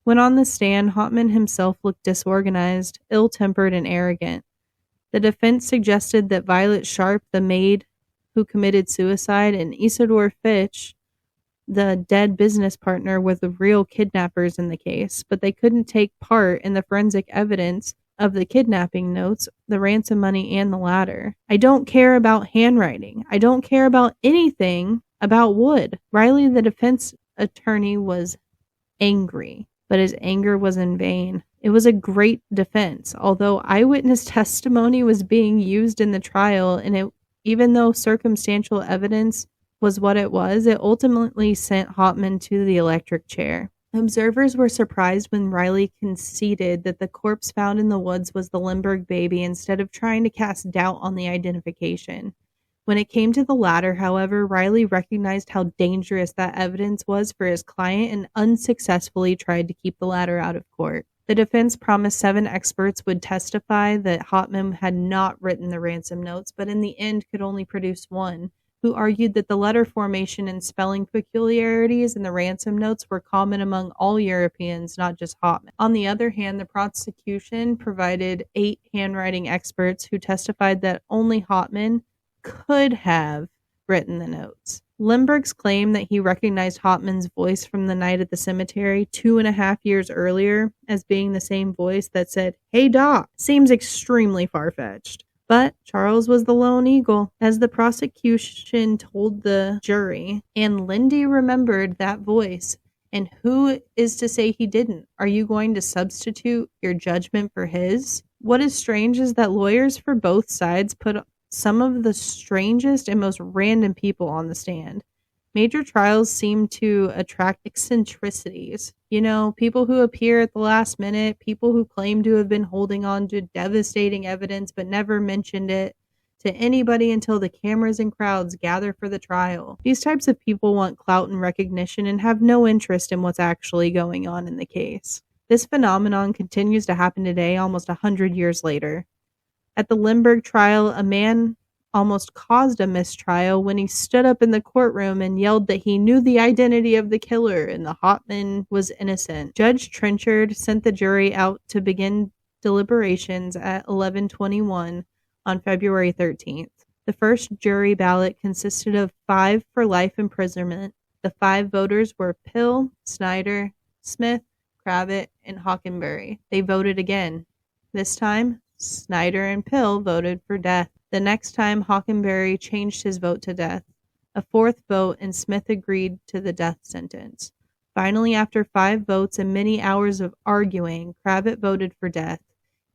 When on the stand, Hauptmann himself looked disorganized, ill-tempered, and arrogant. The defense suggested that Violet Sharp, the maid who committed suicide, and Isidore Fitch, the dead business partner, were the real kidnappers in the case, but they couldn't take part in the forensic evidence of the kidnapping notes, the ransom money, and the ladder. I don't care about handwriting. I don't care about anything about Wood. Riley, the defense attorney, was angry, but his anger was in vain. It was a great defense, although eyewitness testimony was being used in the trial, and even though circumstantial evidence was what it ultimately sent Hauptmann to the electric chair. Observers were surprised when Riley conceded that the corpse found in the woods was the Lindbergh baby instead of trying to cast doubt on the identification. When it came to the latter, however, Riley recognized how dangerous that evidence was for his client and unsuccessfully tried to keep the latter out of court. The defense promised 7 experts would testify that Hauptmann had not written the ransom notes, but in the end could only produce 1, who argued that the letter formation and spelling peculiarities in the ransom notes were common among all Europeans, not just Hauptmann. On the other hand, the prosecution provided 8 handwriting experts who testified that only Hauptmann could have written the notes. Lindbergh's claim that he recognized Hauptmann's voice from the night at the cemetery 2.5 years earlier as being the same voice that said, "Hey Doc," seems extremely far-fetched. But Charles was the lone eagle, as the prosecution told the jury, and Lindy remembered that voice. And who is to say he didn't? Are you going to substitute your judgment for his? What is strange is that lawyers for both sides put some of the strangest and most random people on the stand. Major trials seem to attract eccentricities. People who appear at the last minute, people who claim to have been holding on to devastating evidence but never mentioned it to anybody until the cameras and crowds gather for the trial. These types of people want clout and recognition and have no interest in what's actually going on in the case. This phenomenon continues to happen today, almost 100 years later. At the Lindbergh trial, a man almost caused a mistrial when he stood up in the courtroom and yelled that he knew the identity of the killer and the Hauptmann was innocent. Judge Trenchard sent the jury out to begin deliberations at 11:21 on February 13th. The first jury ballot consisted of 5 for life imprisonment. The 5 voters were Pill, Snyder, Smith, Cravat, and Hockenberry. They voted again. This time, Snyder and Pill voted for death. The next time, Hockenberry changed his vote to death. A 4th vote, and Smith agreed to the death sentence. Finally, after 5 votes and many hours of arguing, Cravat voted for death.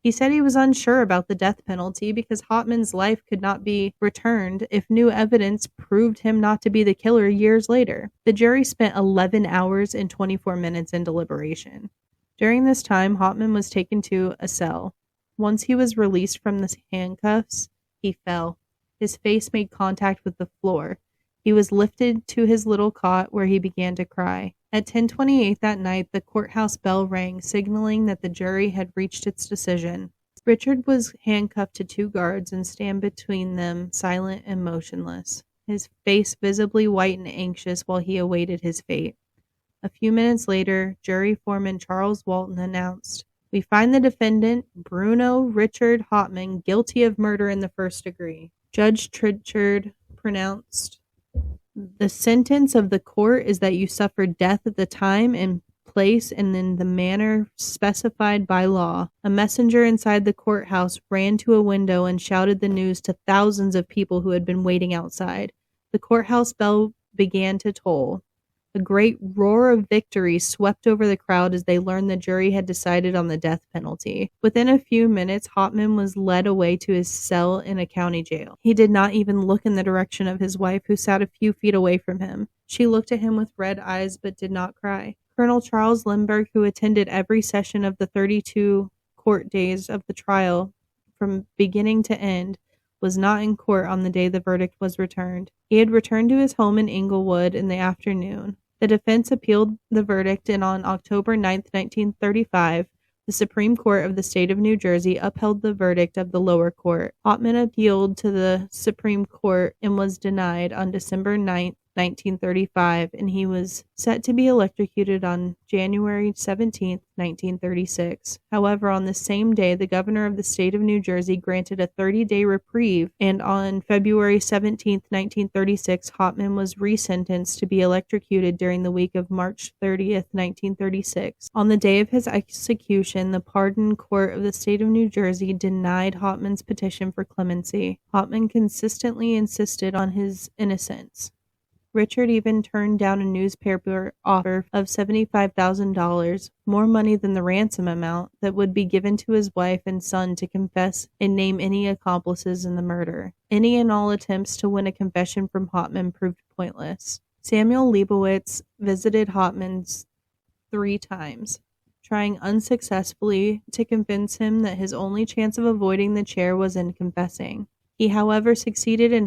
He said he was unsure about the death penalty because Hauptmann's life could not be returned if new evidence proved him not to be the killer years later. The jury spent 11 hours and 24 minutes in deliberation. During this time, Hauptmann was taken to a cell. Once he was released from the handcuffs, he fell. His face made contact with the floor. He was lifted to his little cot where he began to cry. At 10:28 that night, the courthouse bell rang, signaling that the jury had reached its decision. Richard was handcuffed to 2 guards and stand between them, silent and motionless, his face visibly white and anxious while he awaited his fate. A few minutes later, jury foreman Charles Walton announced, "We find the defendant, Bruno Richard Hauptmann, guilty of murder in the 1st degree." Judge Trenchard pronounced, "The sentence of the court is that you suffered death at the time and place and in the manner specified by law." A messenger inside the courthouse ran to a window and shouted the news to thousands of people who had been waiting outside. The courthouse bell began to toll. A great roar of victory swept over the crowd as they learned the jury had decided on the death penalty. Within a few minutes, Hopman was led away to his cell in a county jail. He did not even look in the direction of his wife, who sat a few feet away from him. She looked at him with red eyes but did not cry. Colonel Charles Lindbergh, who attended every session of the 32 court days of the trial from beginning to end, was not in court on the day the verdict was returned. He had returned to his home in Englewood in the afternoon. The defense appealed the verdict, and on October 9, 1935, the Supreme Court of the state of New Jersey upheld the verdict of the lower court. Hopman appealed to the Supreme Court and was denied on December 9, 1935, and he was set to be electrocuted on January 17, 1936. However, on the same day, the governor of the state of New Jersey granted a 30-day reprieve, and on February 17, 1936, Hopman was resentenced to be electrocuted during the week of March 30, 1936. On the day of his execution, the pardon court of the state of New Jersey denied Hopman's petition for clemency. Hopman consistently insisted on his innocence. Richard even turned down a newspaper offer of $75,000, more money than the ransom amount, that would be given to his wife and son to confess and name any accomplices in the murder. Any and all attempts to win a confession from Hopman proved pointless. Samuel Leibowitz visited Hopman's 3 times, trying unsuccessfully to convince him that his only chance of avoiding the chair was in confessing. He, however, succeeded in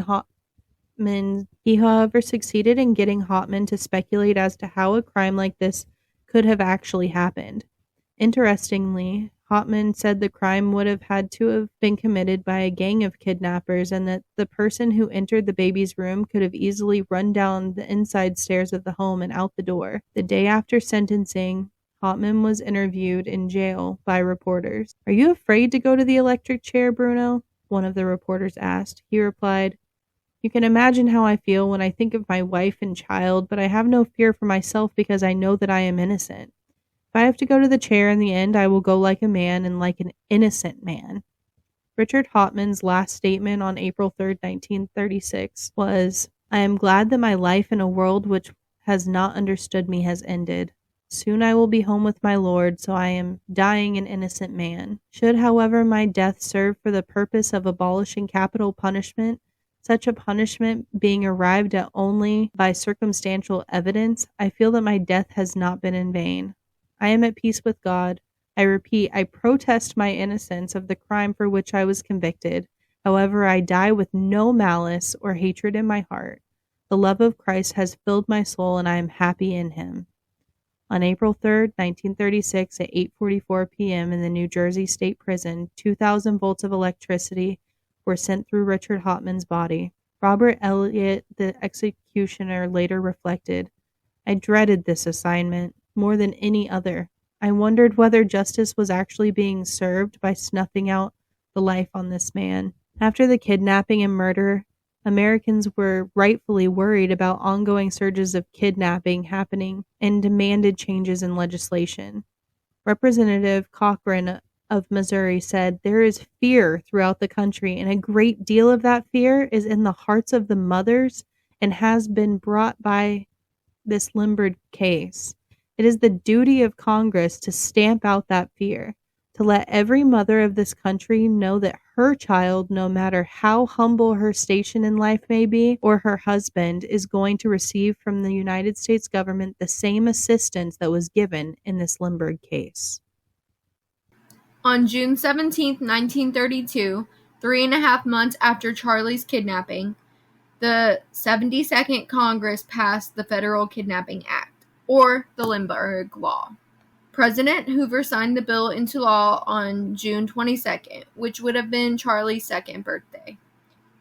getting Hopman to speculate as to how a crime like this could have actually happened. Interestingly, Hopman said the crime would have had to have been committed by a gang of kidnappers, and that the person who entered the baby's room could have easily run down the inside stairs of the home and out the door. The day after sentencing, Hopman was interviewed in jail by reporters. "Are you afraid to go to the electric chair, Bruno?" one of the reporters asked. He replied, "You can imagine how I feel when I think of my wife and child, but I have no fear for myself because I know that I am innocent. If I have to go to the chair in the end, I will go like a man and like an innocent man." Richard Hopman's last statement on April 3, 1936 was, "I am glad that my life in a world which has not understood me has ended. Soon I will be home with my Lord, so I am dying an innocent man. Should, however, my death serve for the purpose of abolishing capital punishment, such a punishment being arrived at only by circumstantial evidence, I feel that my death has not been in vain. I am at peace with God. I repeat, I protest my innocence of the crime for which I was convicted. However, I die with no malice or hatred in my heart. The love of Christ has filled my soul, and I am happy in him." On April 3, 1936, at 8:44 p.m. in the New Jersey State Prison, 2,000 volts of electricity were sent through Richard Hopman's body. Robert Elliott, the executioner, later reflected, "I dreaded this assignment more than any other. I wondered whether justice was actually being served by snuffing out the life on this man." After the kidnapping and murder, Americans were rightfully worried about ongoing surges of kidnapping happening and demanded changes in legislation. Representative Cochran of Missouri said, "There is fear throughout the country, and a great deal of that fear is in the hearts of the mothers and has been brought by this Lindbergh case. It is the duty of Congress to stamp out that fear, to let every mother of this country know that her child, no matter how humble her station in life may be, or her husband, is going to receive from the United States government the same assistance that was given in this Lindbergh case." On June 17, 1932, 3.5 months after Charlie's kidnapping, the 72nd Congress passed the Federal Kidnapping Act, or the Lindbergh Law. President Hoover signed the bill into law on June 22nd, which would have been Charlie's 2nd birthday.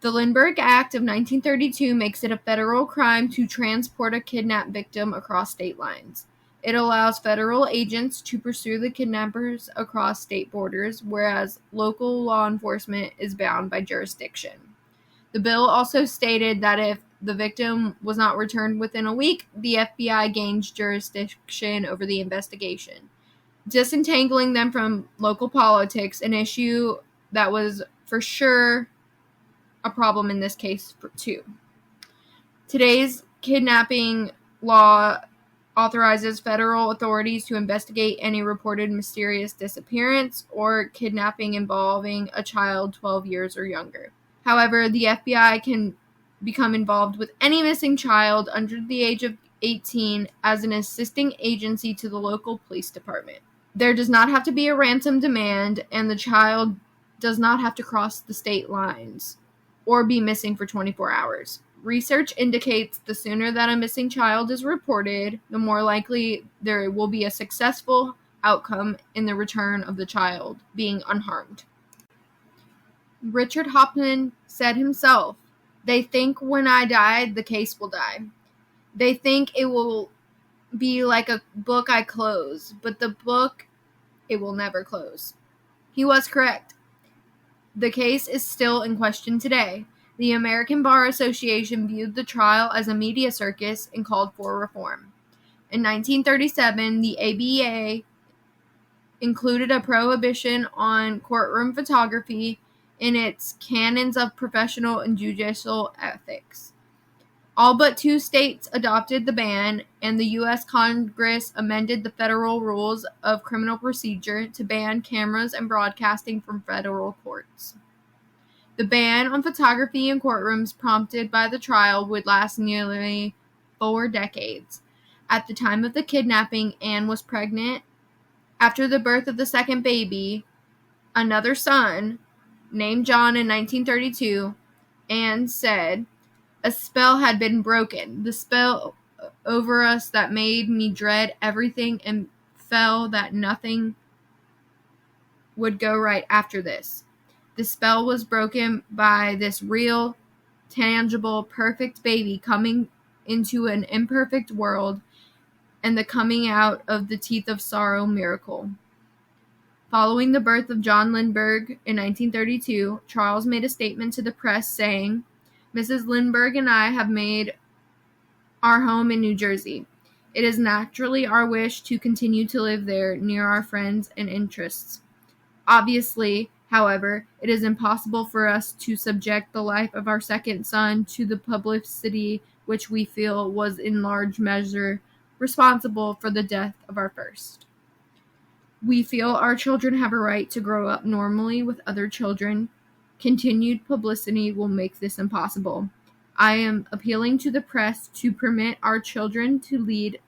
The Lindbergh Act of 1932 makes it a federal crime to transport a kidnapped victim across state lines. It allows federal agents to pursue the kidnappers across state borders, whereas local law enforcement is bound by jurisdiction. The bill also stated that if the victim was not returned within a week, the FBI gains jurisdiction over the investigation, disentangling them from local politics, an issue that was for sure a problem in this case too. Today's kidnapping law authorizes federal authorities to investigate any reported mysterious disappearance or kidnapping involving a child 12 years or younger. However, the FBI can become involved with any missing child under the age of 18 as an assisting agency to the local police department. There does not have to be a ransom demand, and the child does not have to cross the state lines or be missing for 24 hours. Research indicates the sooner that a missing child is reported, the more likely there will be a successful outcome in the return of the child being unharmed. Richard Hoffman said himself, "They think when I die, the case will die. They think it will be like a book I close, but the book, it will never close." He was correct. The case is still in question today. The American Bar Association viewed the trial as a media circus and called for reform. In 1937, the ABA included a prohibition on courtroom photography in its canons of professional and judicial ethics. All but 2 states adopted the ban, and the U.S. Congress amended the Federal Rules of Criminal Procedure to ban cameras and broadcasting from federal courts. The ban on photography in courtrooms prompted by the trial would last nearly 4 decades. At the time of the kidnapping, Anne was pregnant. After the birth of the second baby, another son, named John in 1932, Anne said, "A spell had been broken, the spell over us that made me dread everything and feel that nothing would go right after this. The spell was broken by this real, tangible, perfect baby coming into an imperfect world and the coming out of the teeth of sorrow miracle." Following the birth of John Lindbergh in 1932, Charles made a statement to the press saying, "Mrs. Lindbergh and I have made our home in New Jersey. It is naturally our wish to continue to live there near our friends and interests. Obviously, however, it is impossible for us to subject the life of our second son to the publicity which we feel was in large measure responsible for the death of our first. We feel our children have a right to grow up normally with other children. Continued publicity will make this impossible. I am appealing to the press to permit our children to lead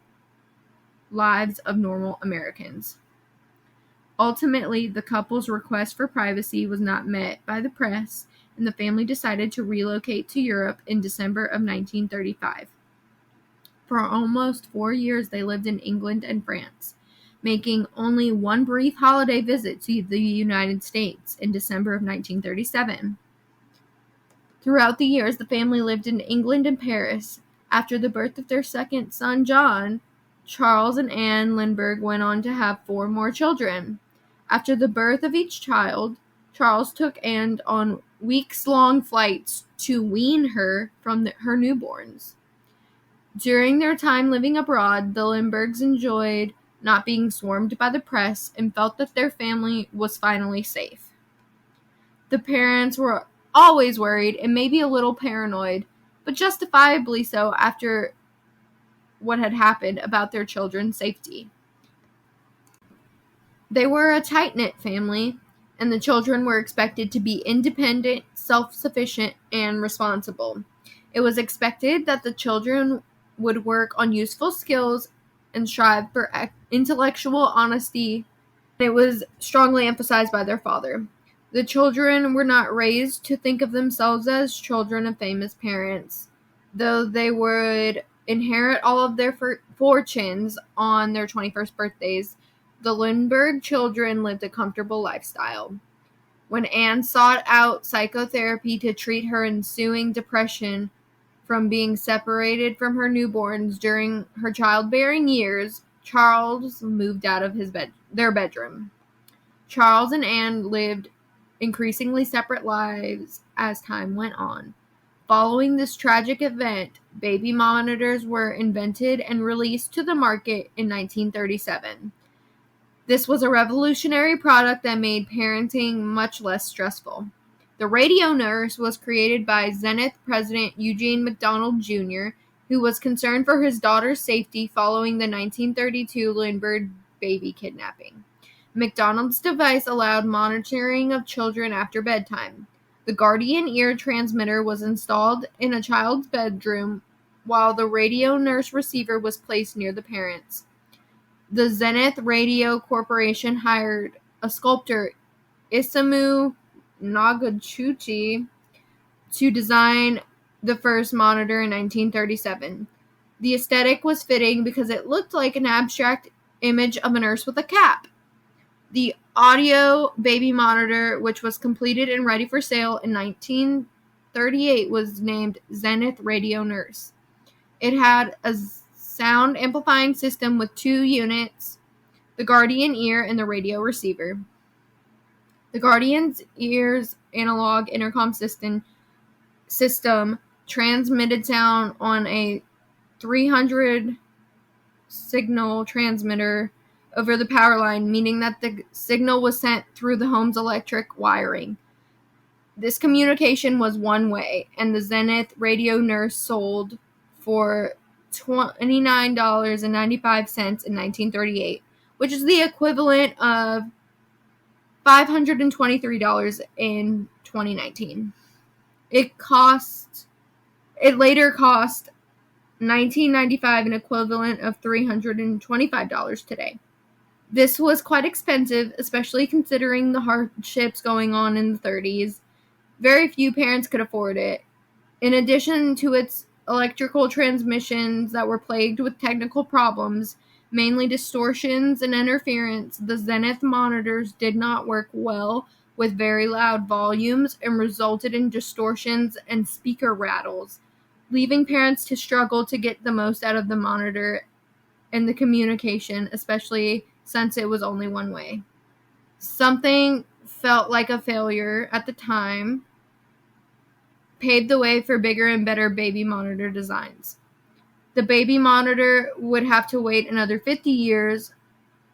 lives of normal Americans." Ultimately, the couple's request for privacy was not met by the press, and the family decided to relocate to Europe in December of 1935. For almost 4 years, they lived in England and France, making only one brief holiday visit to the United States in December of 1937. Throughout the years, the family lived in England and Paris. After the birth of their second son, John, Charles and Anne Lindbergh went on to have 4 more children. After the birth of each child, Charles took Anne on weeks-long flights to wean her from her newborns. During their time living abroad, the Lindberghs enjoyed not being swarmed by the press and felt that their family was finally safe. The parents were always worried and maybe a little paranoid, but justifiably so after what had happened about their children's safety. They were a tight-knit family, and the children were expected to be independent, self-sufficient, and responsible. It was expected that the children would work on useful skills and strive for intellectual honesty. It was strongly emphasized by their father. The children were not raised to think of themselves as children of famous parents, though they would inherit all of their fortunes on their 21st birthdays. The Lindbergh children lived a comfortable lifestyle. When Anne sought out psychotherapy to treat her ensuing depression from being separated from her newborns during her childbearing years, Charles moved out of their bedroom. Charles and Anne lived increasingly separate lives as time went on. Following this tragic event, baby monitors were invented and released to the market in 1937. This was a revolutionary product that made parenting much less stressful. The radio nurse was created by Zenith President Eugene McDonald Jr. who was concerned for his daughter's safety following the 1932 Lindbergh baby kidnapping. McDonald's device allowed monitoring of children after bedtime. The Guardian Ear transmitter was installed in a child's bedroom, while the radio nurse receiver was placed near the parents. The Zenith Radio Corporation hired a sculptor, Isamu Nagachuchi, to design the first monitor in 1937. The aesthetic was fitting because it looked like an abstract image of a nurse with a cap. The audio baby monitor, which was completed and ready for sale in 1938, was named Zenith Radio Nurse. It had a sound amplifying system with 2 units, the Guardian Ear and the radio receiver. The Guardian's Ear's analog intercom system transmitted sound on a 300 signal transmitter over the power line, meaning that the signal was sent through the home's electric wiring. This communication was one way, and the Zenith Radio Nurse sold for $29.95 in 1938, which is the equivalent of $523 in 2019. It later cost $19.95, an equivalent of $325 today. This was quite expensive, especially considering the hardships going on in the 30s. Very few parents could afford it. In addition to its electrical transmissions that were plagued with technical problems, mainly distortions and interference, the Zenith monitors did not work well with very loud volumes and resulted in distortions and speaker rattles, leaving parents to struggle to get the most out of the monitor and the communication, especially since it was only one way. Something felt like a failure at the time paved the way for bigger and better baby monitor designs. The baby monitor would have to wait another 50 years,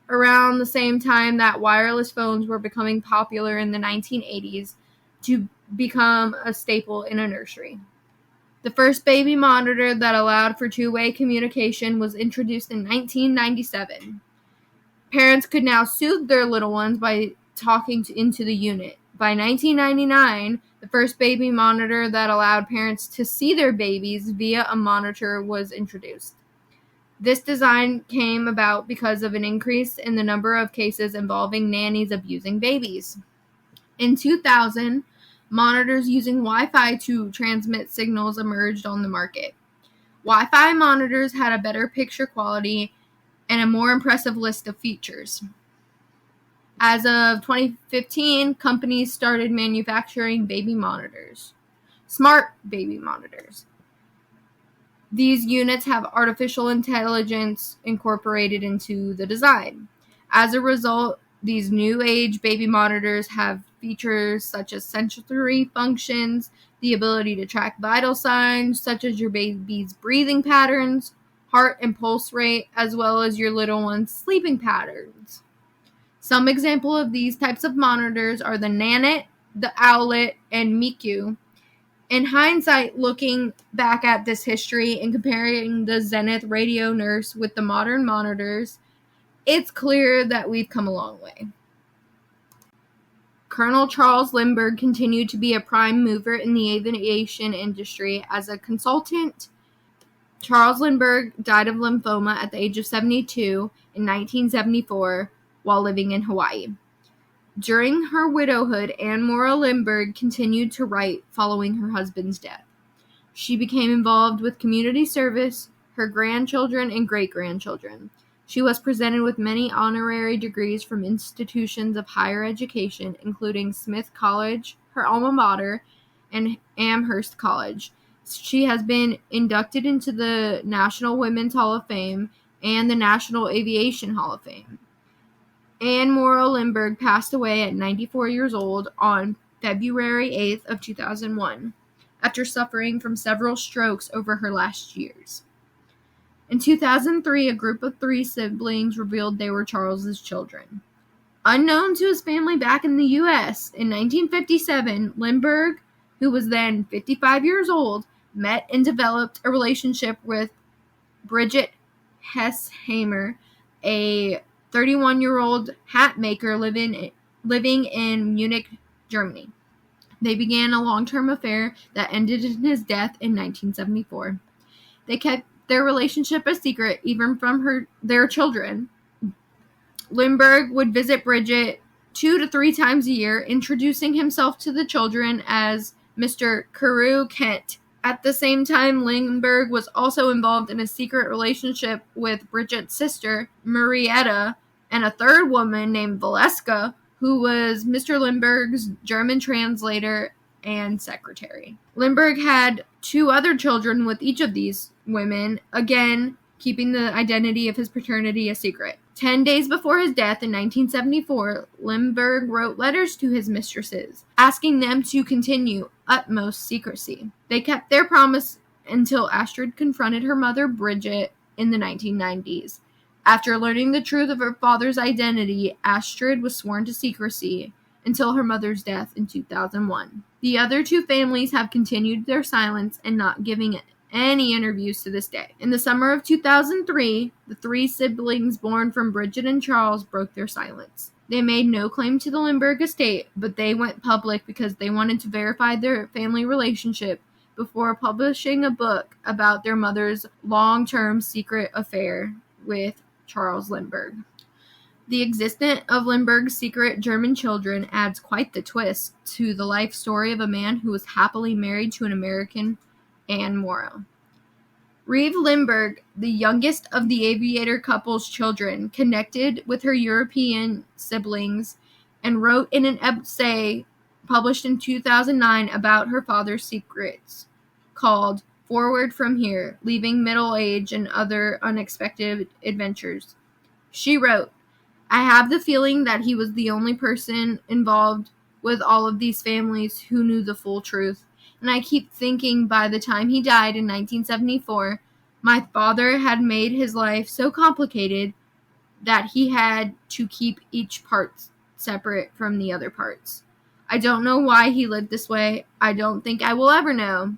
around the same time that wireless phones were becoming popular in the 1980s, to become a staple in a nursery. The first baby monitor that allowed for 2-way communication was introduced in 1997. Parents could now soothe their little ones by talking into the unit. By 1999, the first baby monitor that allowed parents to see their babies via a monitor was introduced. This design came about because of an increase in the number of cases involving nannies abusing babies. In 2000, monitors using Wi-Fi to transmit signals emerged on the market. Wi-Fi monitors had a better picture quality and a more impressive list of features. As of 2015, companies started manufacturing baby monitors, smart baby monitors. These units have artificial intelligence incorporated into the design. As a result, these new age baby monitors have features such as sensory functions, the ability to track vital signs such as your baby's breathing patterns, heart and pulse rate, as well as your little one's sleeping patterns. Some example of these types of monitors are the Nanit, the Owlet, and Miku. In hindsight, looking back at this history and comparing the Zenith Radio Nurse with the modern monitors, it's clear that we've come a long way. Colonel Charles Lindbergh continued to be a prime mover in the aviation industry as a consultant. Charles Lindbergh died of lymphoma at the age of 72 in 1974 while living in Hawaii. During her widowhood, Anne Morrow Lindbergh continued to write following her husband's death. She became involved with community service, her grandchildren and great-grandchildren. She was presented with many honorary degrees from institutions of higher education, including Smith College, her alma mater, and Amherst College. She has been inducted into the National Women's Hall of Fame and the National Aviation Hall of Fame. Anne Morrow Lindbergh passed away at 94 years old on February 8th of 2001, after suffering from several strokes over her last years. In 2003, a group of 3 siblings revealed they were Charles's children. Unknown to his family back in the U.S., in 1957, Lindbergh, who was then 55 years old, met and developed a relationship with Bridget Hessheimer, a 31-year-old hat maker living in Munich, Germany. They began a long-term affair that ended in his death in 1974. They kept their relationship a secret even from their children. Lindbergh would visit Bridget 2 to 3 times a year, introducing himself to the children as Mr. Carew Kent. At the same time, Lindbergh was also involved in a secret relationship with Bridget's sister, Marietta, and a third woman named Valeska, who was Mr. Lindbergh's German translator and secretary. Lindbergh had 2 other children with each of these women, again keeping the identity of his paternity a secret. 10 days before his death in 1974, Lindbergh wrote letters to his mistresses, asking them to continue utmost secrecy. They kept their promise until Astrid confronted her mother, Bridget, in the 1990s. After learning the truth of her father's identity, Astrid was sworn to secrecy until her mother's death in 2001. The other 2 families have continued their silence and not giving any interviews to this day. In the summer of 2003, the 3 siblings born from Bridget and Charles broke their silence. They made no claim to the Lindbergh estate, but they went public because they wanted to verify their family relationship before publishing a book about their mother's long-term secret affair with Charles Lindbergh. The existence of Lindbergh's secret German children adds quite the twist to the life story of a man who was happily married to an American Anne Morrow. Reeve Lindbergh, the youngest of the aviator couple's children, connected with her European siblings and wrote in an essay published in 2009 about her father's secrets called Forward from Here, Leaving Middle Age and Other Unexpected Adventures. She wrote, I have the feeling that he was the only person involved with all of these families who knew the full truth. And I keep thinking by the time he died in 1974, my father had made his life so complicated that he had to keep each part separate from the other parts. I don't know why he lived this way. I don't think I will ever know.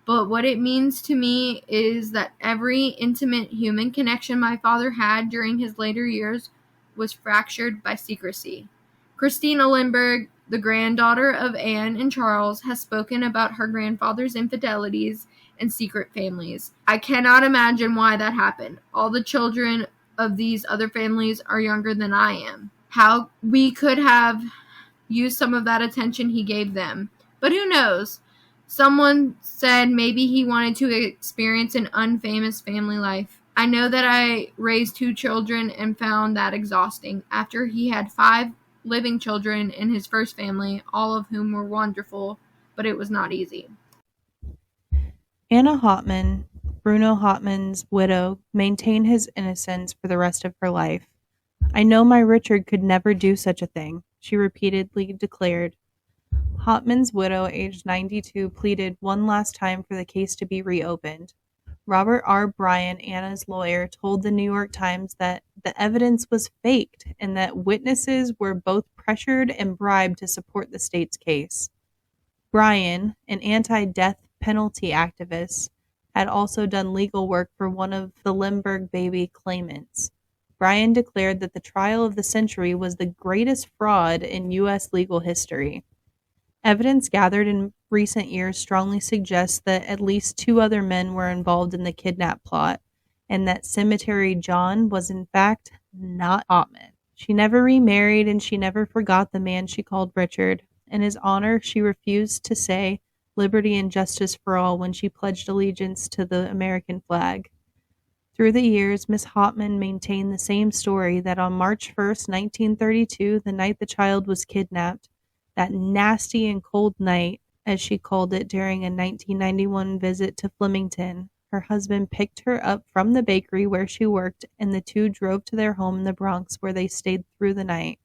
But what it means to me is that every intimate human connection my father had during his later years was fractured by secrecy. Christina Lindbergh, the granddaughter of Anne and Charles, has spoken about her grandfather's infidelities and secret families. I cannot imagine why that happened. All the children of these other families are younger than I am. How we could have used some of that attention he gave them. But who knows? Someone said maybe he wanted to experience an unfamous family life. I know that I raised 2 children and found that exhausting. After he had 5 living children in his first family, all of whom were wonderful, but it was not easy. Anna Hauptmann, Bruno Hauptmann's widow, maintained his innocence for the rest of her life. I know my Richard could never do such a thing, she repeatedly declared. Hauptmann's widow, aged 92, pleaded one last time for the case to be reopened. Robert R. Bryan, Anna's lawyer, told the New York Times that the evidence was faked and that witnesses were both pressured and bribed to support the state's case. Bryan, an anti-death penalty activist, had also done legal work for one of the Lindbergh baby claimants. Bryan declared that the trial of the century was the greatest fraud in U.S. legal history. Evidence gathered in recent years strongly suggests that at least 2 other men were involved in the kidnap plot, and that Cemetery John was in fact not Hauptmann. She never remarried, and she never forgot the man she called Richard. In his honor, she refused to say liberty and justice for all when she pledged allegiance to the American flag. Through the years, Miss Hauptmann maintained the same story, that on March 1st, 1932, the night the child was kidnapped, that nasty and cold night, as she called it during a 1991 visit to Flemington, her husband picked her up from the bakery where she worked, and the 2 drove to their home in the Bronx, where they stayed through the night.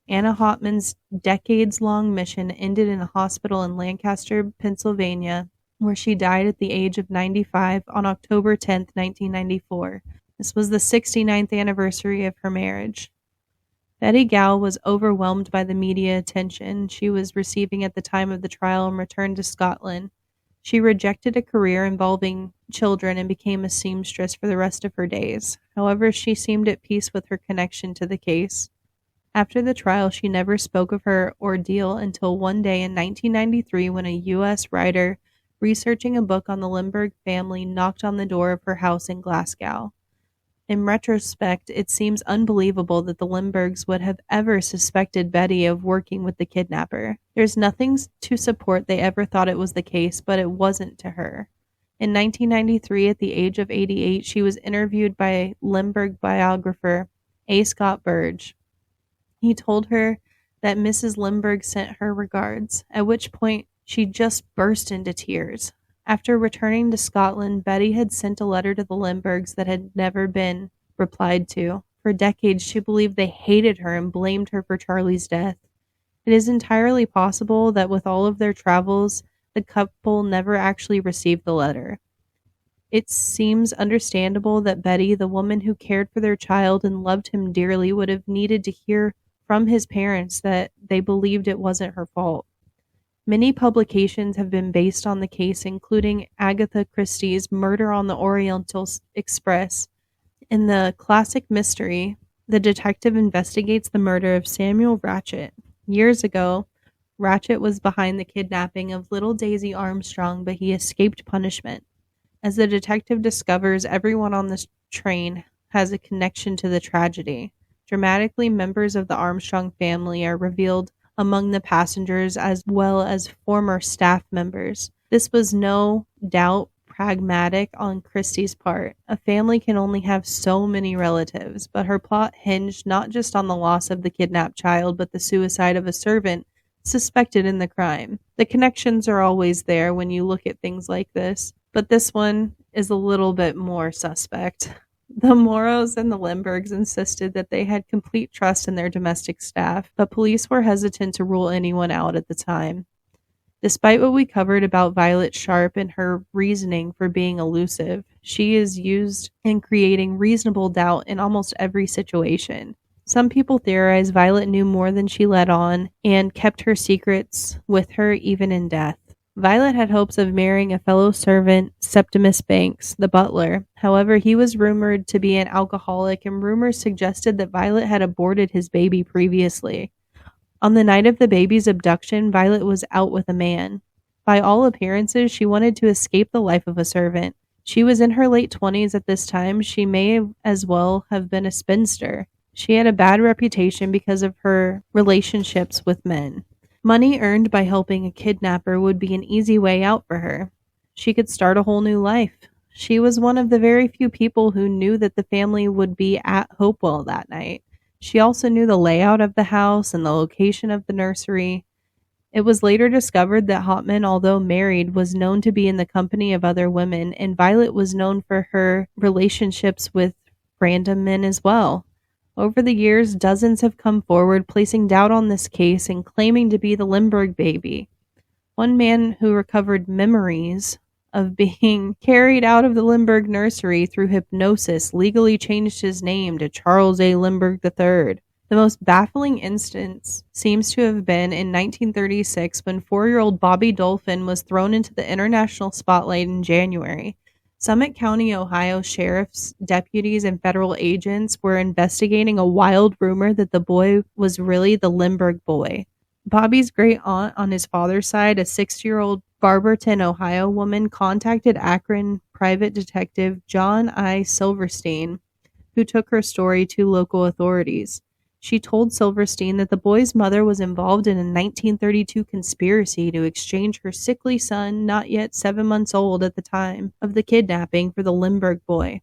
Anna Hauptmann's decades-long mission ended in a hospital in Lancaster, Pennsylvania, where she died at the age of 95 on October 10, 1994. This was the 69th anniversary of her marriage. Betty Gow was overwhelmed by the media attention she was receiving at the time of the trial and returned to Scotland. She rejected a career involving children and became a seamstress for the rest of her days. However, she seemed at peace with her connection to the case. After the trial, she never spoke of her ordeal until one day in 1993 when a U.S. writer researching a book on the Lindbergh family knocked on the door of her house in Glasgow. In retrospect, it seems unbelievable that the Lindberghs would have ever suspected Betty of working with the kidnapper. There's nothing to support they ever thought it was the case, but it wasn't to her. In 1993, at the age of 88, she was interviewed by Lindbergh biographer A. Scott Burge. He told her that Mrs. Lindbergh sent her regards, at which point she just burst into tears. After returning to Scotland, Betty had sent a letter to the Lindberghs that had never been replied to. For decades, she believed they hated her and blamed her for Charlie's death. It is entirely possible that with all of their travels, the couple never actually received the letter. It seems understandable that Betty, the woman who cared for their child and loved him dearly, would have needed to hear from his parents that they believed it wasn't her fault. Many publications have been based on the case, including Agatha Christie's Murder on the Oriental Express. In the classic mystery, the detective investigates the murder of Samuel Ratchet. Years ago, Ratchet was behind the kidnapping of little Daisy Armstrong, but he escaped punishment. As the detective discovers, everyone on this train has a connection to the tragedy. Dramatically, members of the Armstrong family are revealed among the passengers as well as former staff members. This was no doubt pragmatic on Christie's part. A family can only have so many relatives, but her plot hinged not just on the loss of the kidnapped child, but the suicide of a servant suspected in the crime. The connections are always there when you look at things like this, but this one is a little bit more suspect. The Morrows and the Lindberghs insisted that they had complete trust in their domestic staff, but police were hesitant to rule anyone out at the time. Despite what we covered about Violet Sharp and her reasoning for being elusive, she is used in creating reasonable doubt in almost every situation. Some people theorize Violet knew more than she let on and kept her secrets with her even in death. Violet had hopes of marrying a fellow servant, Septimus Banks, the butler. However, he was rumored to be an alcoholic, and rumors suggested that Violet had aborted his baby previously. On the night of the baby's abduction, Violet was out with a man. By all appearances, she wanted to escape the life of a servant. She was in her late 20s at this time. She may as well have been a spinster. She had a bad reputation because of her relationships with men. Money earned by helping a kidnapper would be an easy way out for her. She could start a whole new life. She was one of the very few people who knew that the family would be at Hopewell that night. She also knew the layout of the house and the location of the nursery. It was later discovered that Hopman, although married, was known to be in the company of other women, and Violet was known for her relationships with random men as well. Over the years, dozens have come forward placing doubt on this case and claiming to be the Lindbergh baby. One man who recovered memories of being carried out of the Lindbergh nursery through hypnosis legally changed his name to Charles A. Lindbergh III. The most baffling instance seems to have been in 1936 when 4-year-old Bobby Dolphin was thrown into the international spotlight in January. Summit County, Ohio sheriff's deputies and federal agents were investigating a wild rumor that the boy was really the Lindbergh boy. Bobby's great aunt on his father's side, a 60-year-old Barberton, Ohio woman, contacted Akron private detective John I. Silverstein, who took her story to local authorities. She told Silverstein that the boy's mother was involved in a 1932 conspiracy to exchange her sickly son, not yet 7 months old at the time of the kidnapping, for the Lindbergh boy.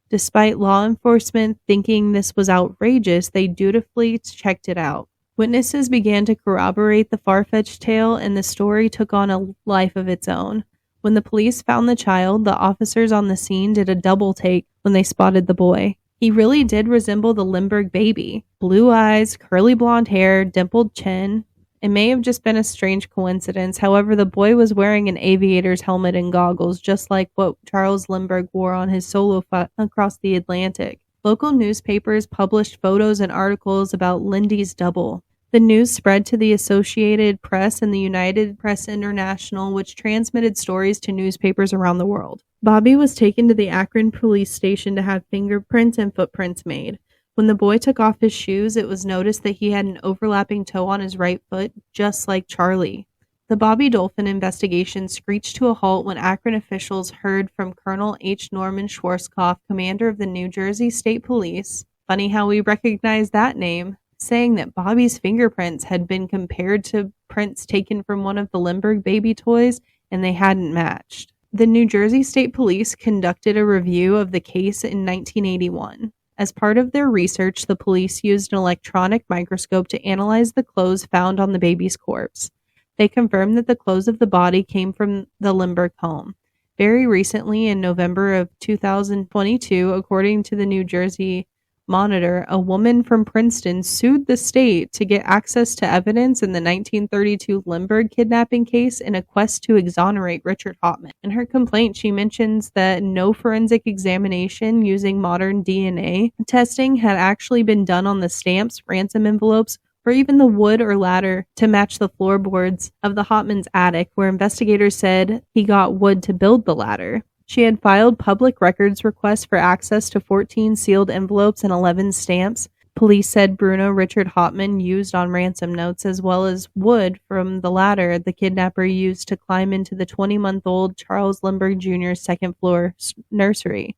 Despite law enforcement thinking this was outrageous, they dutifully checked it out. Witnesses began to corroborate the far-fetched tale, and the story took on a life of its own. When the police found the child, the officers on the scene did a double take when they spotted the boy. He really did resemble the Lindbergh baby. Blue eyes, curly blonde hair, dimpled chin. It may have just been a strange coincidence. However, the boy was wearing an aviator's helmet and goggles, just like what Charles Lindbergh wore on his solo flight across the Atlantic. Local newspapers published photos and articles about Lindy's double. The news spread to the Associated Press and the United Press International, which transmitted stories to newspapers around the world. Bobby was taken to the Akron police station to have fingerprints and footprints made. When the boy took off his shoes, it was noticed that he had an overlapping toe on his right foot, just like Charlie. The Bobby Dolphin investigation screeched to a halt when Akron officials heard from Colonel H. Norman Schwarzkopf, commander of the New Jersey State Police. Funny how we recognize that name, saying that Bobby's fingerprints had been compared to prints taken from one of the Lindbergh baby toys and they hadn't matched. The New Jersey State Police conducted a review of the case in 1981. As part of their research, the police used an electronic microscope to analyze the clothes found on the baby's corpse. They confirmed that the clothes of the body came from the Lindbergh home. Very recently, in November of 2022, according to the New Jersey Monitor, a woman from Princeton sued the state to get access to evidence in the 1932 Lindbergh kidnapping case in a quest to exonerate Richard Hauptmann. In her complaint, she mentions that no forensic examination using modern DNA testing had actually been done on the stamps, ransom envelopes, or even the wood or ladder to match the floorboards of the Hauptmann's attic, where investigators said he got wood to build the ladder. She had filed public records requests for access to 14 sealed envelopes and 11 stamps. Police said Bruno Richard Hauptmann used on ransom notes, as well as wood from the ladder the kidnapper used to climb into the 20-month-old Charles Lindbergh Jr.'s second-floor nursery.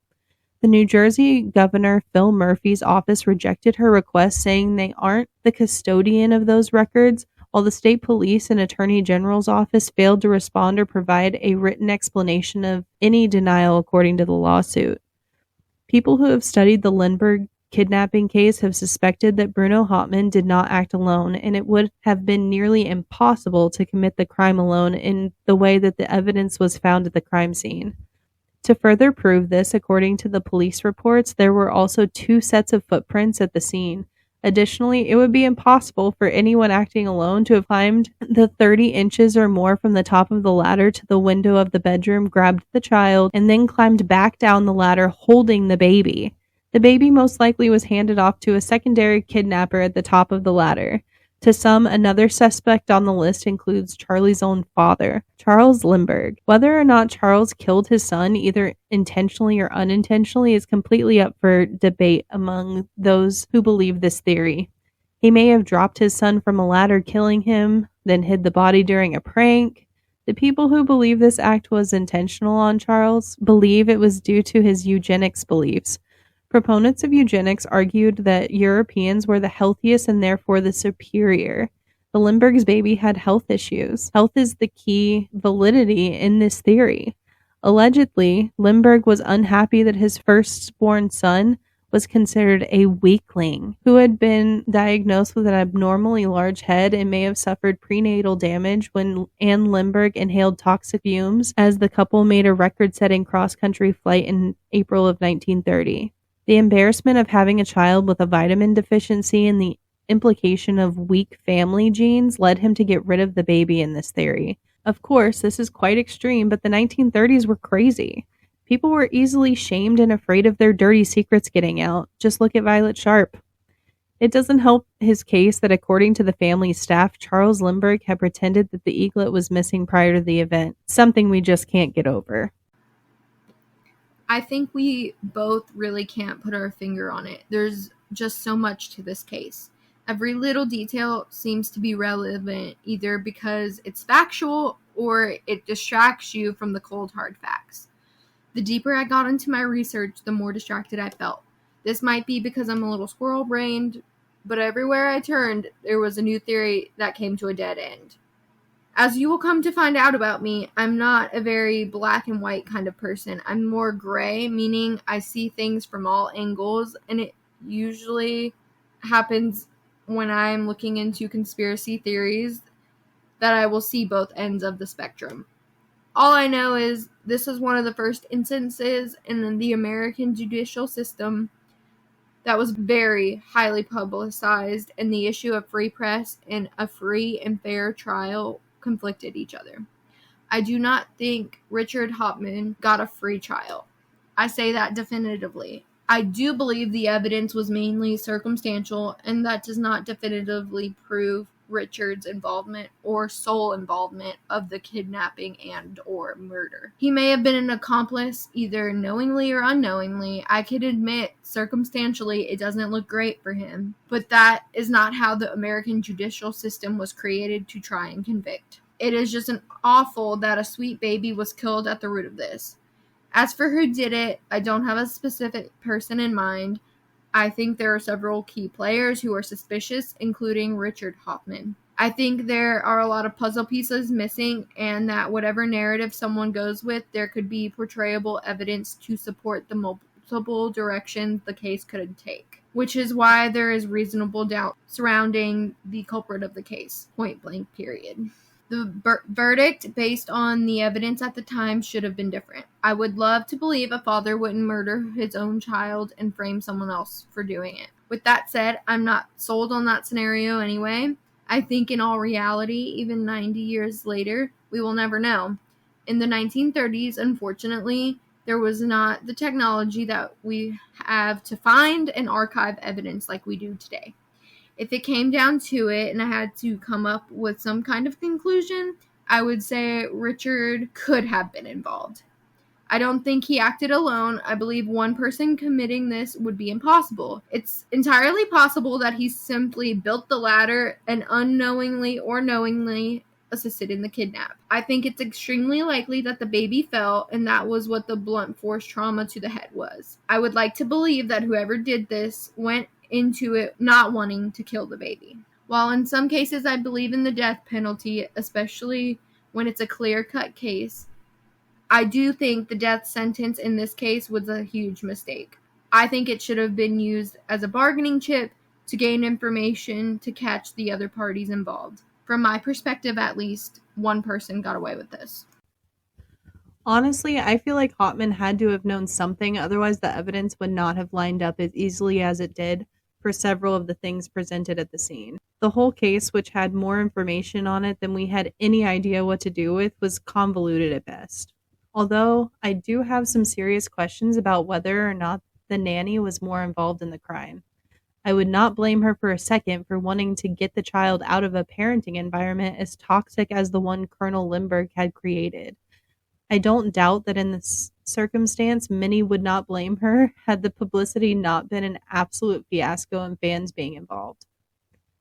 The New Jersey Governor Phil Murphy's office rejected her request, saying they aren't the custodian of those records, while the state police and attorney general's office failed to respond or provide a written explanation of any denial according to the lawsuit. People who have studied the Lindbergh kidnapping case have suspected that Bruno Hauptmann did not act alone, and it would have been nearly impossible to commit the crime alone in the way that the evidence was found at the crime scene. To further prove this, according to the police reports, there were also 2 sets of footprints at the scene. Additionally, it would be impossible for anyone acting alone to have climbed the 30 inches or more from the top of the ladder to the window of the bedroom, grabbed the child, and then climbed back down the ladder holding the baby. The baby most likely was handed off to a secondary kidnapper at the top of the ladder. To some, another suspect on the list includes Charlie's own father, Charles Lindbergh. Whether or not Charles killed his son, either intentionally or unintentionally, is completely up for debate among those who believe this theory. He may have dropped his son from a ladder, killing him, then hid the body during a prank. The people who believe this act was intentional on Charles believe it was due to his eugenics beliefs. Proponents of eugenics argued that Europeans were the healthiest and therefore the superior. The Lindbergh's baby had health issues. Health is the key validity in this theory. Allegedly, Lindbergh was unhappy that his firstborn son was considered a weakling who had been diagnosed with an abnormally large head and may have suffered prenatal damage when Anne Lindbergh inhaled toxic fumes as the couple made a record-setting cross-country flight in April of 1930. The embarrassment of having a child with a vitamin deficiency and the implication of weak family genes led him to get rid of the baby in this theory. Of course, this is quite extreme, but the 1930s were crazy. People were easily shamed and afraid of their dirty secrets getting out. Just look at Violet Sharp. It doesn't help his case that according to the family's staff, Charles Lindbergh had pretended that the eaglet was missing prior to the event, something we just can't get over. I think we both really can't put our finger on it. There's just so much to this case. Every little detail seems to be relevant, either because it's factual or it distracts you from the cold, hard facts. The deeper I got into my research, the more distracted I felt. This might be because I'm a little squirrel-brained, but everywhere I turned, there was a new theory that came to a dead end. As you will come to find out about me, I'm not a very black and white kind of person. I'm more gray, meaning I see things from all angles, and it usually happens when I'm looking into conspiracy theories that I will see both ends of the spectrum. All I know is this is one of the first instances in the American judicial system that was very highly publicized, and the issue of free press and a free and fair trial conflicted each other. I do not think Richard Hauptmann got a free trial. I say that definitively. I do believe the evidence was mainly circumstantial, and that does not definitively prove Richard's involvement or sole involvement of the kidnapping and or murder. He may have been an accomplice either knowingly or unknowingly. I can admit circumstantially it doesn't look great for him, but that is not how the American judicial system was created to try and convict. It is just an awful that a sweet baby was killed at the root of this. As for who did it, I don't have a specific person in mind. I think there are several key players who are suspicious, including Richard Hoffman. I think there are a lot of puzzle pieces missing, and that whatever narrative someone goes with, there could be portrayable evidence to support the multiple directions the case could take, which is why there is reasonable doubt surrounding the culprit of the case, point blank period. The verdict, based on the evidence at the time, should have been different. I would love to believe a father wouldn't murder his own child and frame someone else for doing it. With that said, I'm not sold on that scenario anyway. I think in all reality, even 90 years later, we will never know. In the 1930s, unfortunately, there was not the technology that we have to find and archive evidence like we do today. If it came down to it and I had to come up with some kind of conclusion, I would say Richard could have been involved. I don't think he acted alone. I believe one person committing this would be impossible. It's entirely possible that he simply built the ladder and unknowingly or knowingly assisted in the kidnap. I think it's extremely likely that the baby fell and that was what the blunt force trauma to the head was. I would like to believe that whoever did this went into it not wanting to kill the baby. While in some cases I believe in the death penalty, especially when it's a clear-cut case, I do think the death sentence in this case was a huge mistake. I think it should have been used as a bargaining chip to gain information to catch the other parties involved. From my perspective, at least, one person got away with this. Honestly, I feel like Hotman had to have known something, otherwise the evidence would not have lined up as easily as it did for several of the things presented at the scene. The whole case, which had more information on it than we had any idea what to do with, was convoluted at best. Although, I do have some serious questions about whether or not the nanny was more involved in the crime. I would not blame her for a second for wanting to get the child out of a parenting environment as toxic as the one Colonel Lindbergh had created. I don't doubt that in this circumstance, many would not blame her had the publicity not been an absolute fiasco and fans being involved.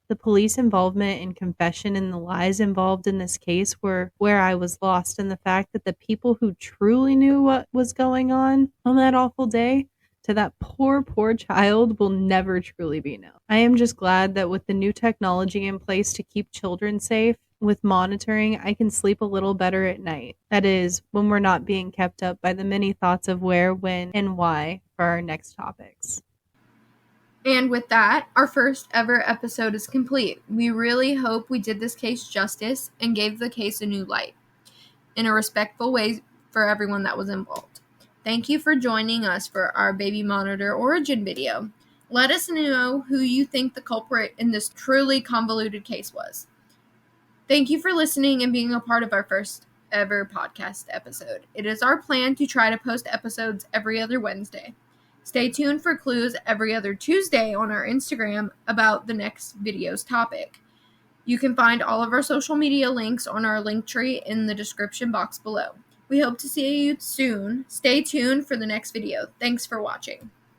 The police involvement and confession and the lies involved in this case were where I was lost in the fact that the people who truly knew what was going on that awful day to that poor child will never truly be known. I am just glad that with the new technology in place to keep children safe, with monitoring, I can sleep a little better at night. That is, when we're not being kept up by the many thoughts of where, when, and why for our next topics. And with that, our first ever episode is complete. We really hope we did this case justice and gave the case a new light in a respectful way for everyone that was involved. Thank you for joining us for our Baby Monitor origin video. Let us know who you think the culprit in this truly convoluted case was. Thank you for listening and being a part of our first ever podcast episode. It is our plan to try to post episodes every other Wednesday. Stay tuned for clues every other Tuesday on our Instagram about the next video's topic. You can find all of our social media links on our link tree in the description box below. We hope to see you soon. Stay tuned for the next video. Thanks for watching.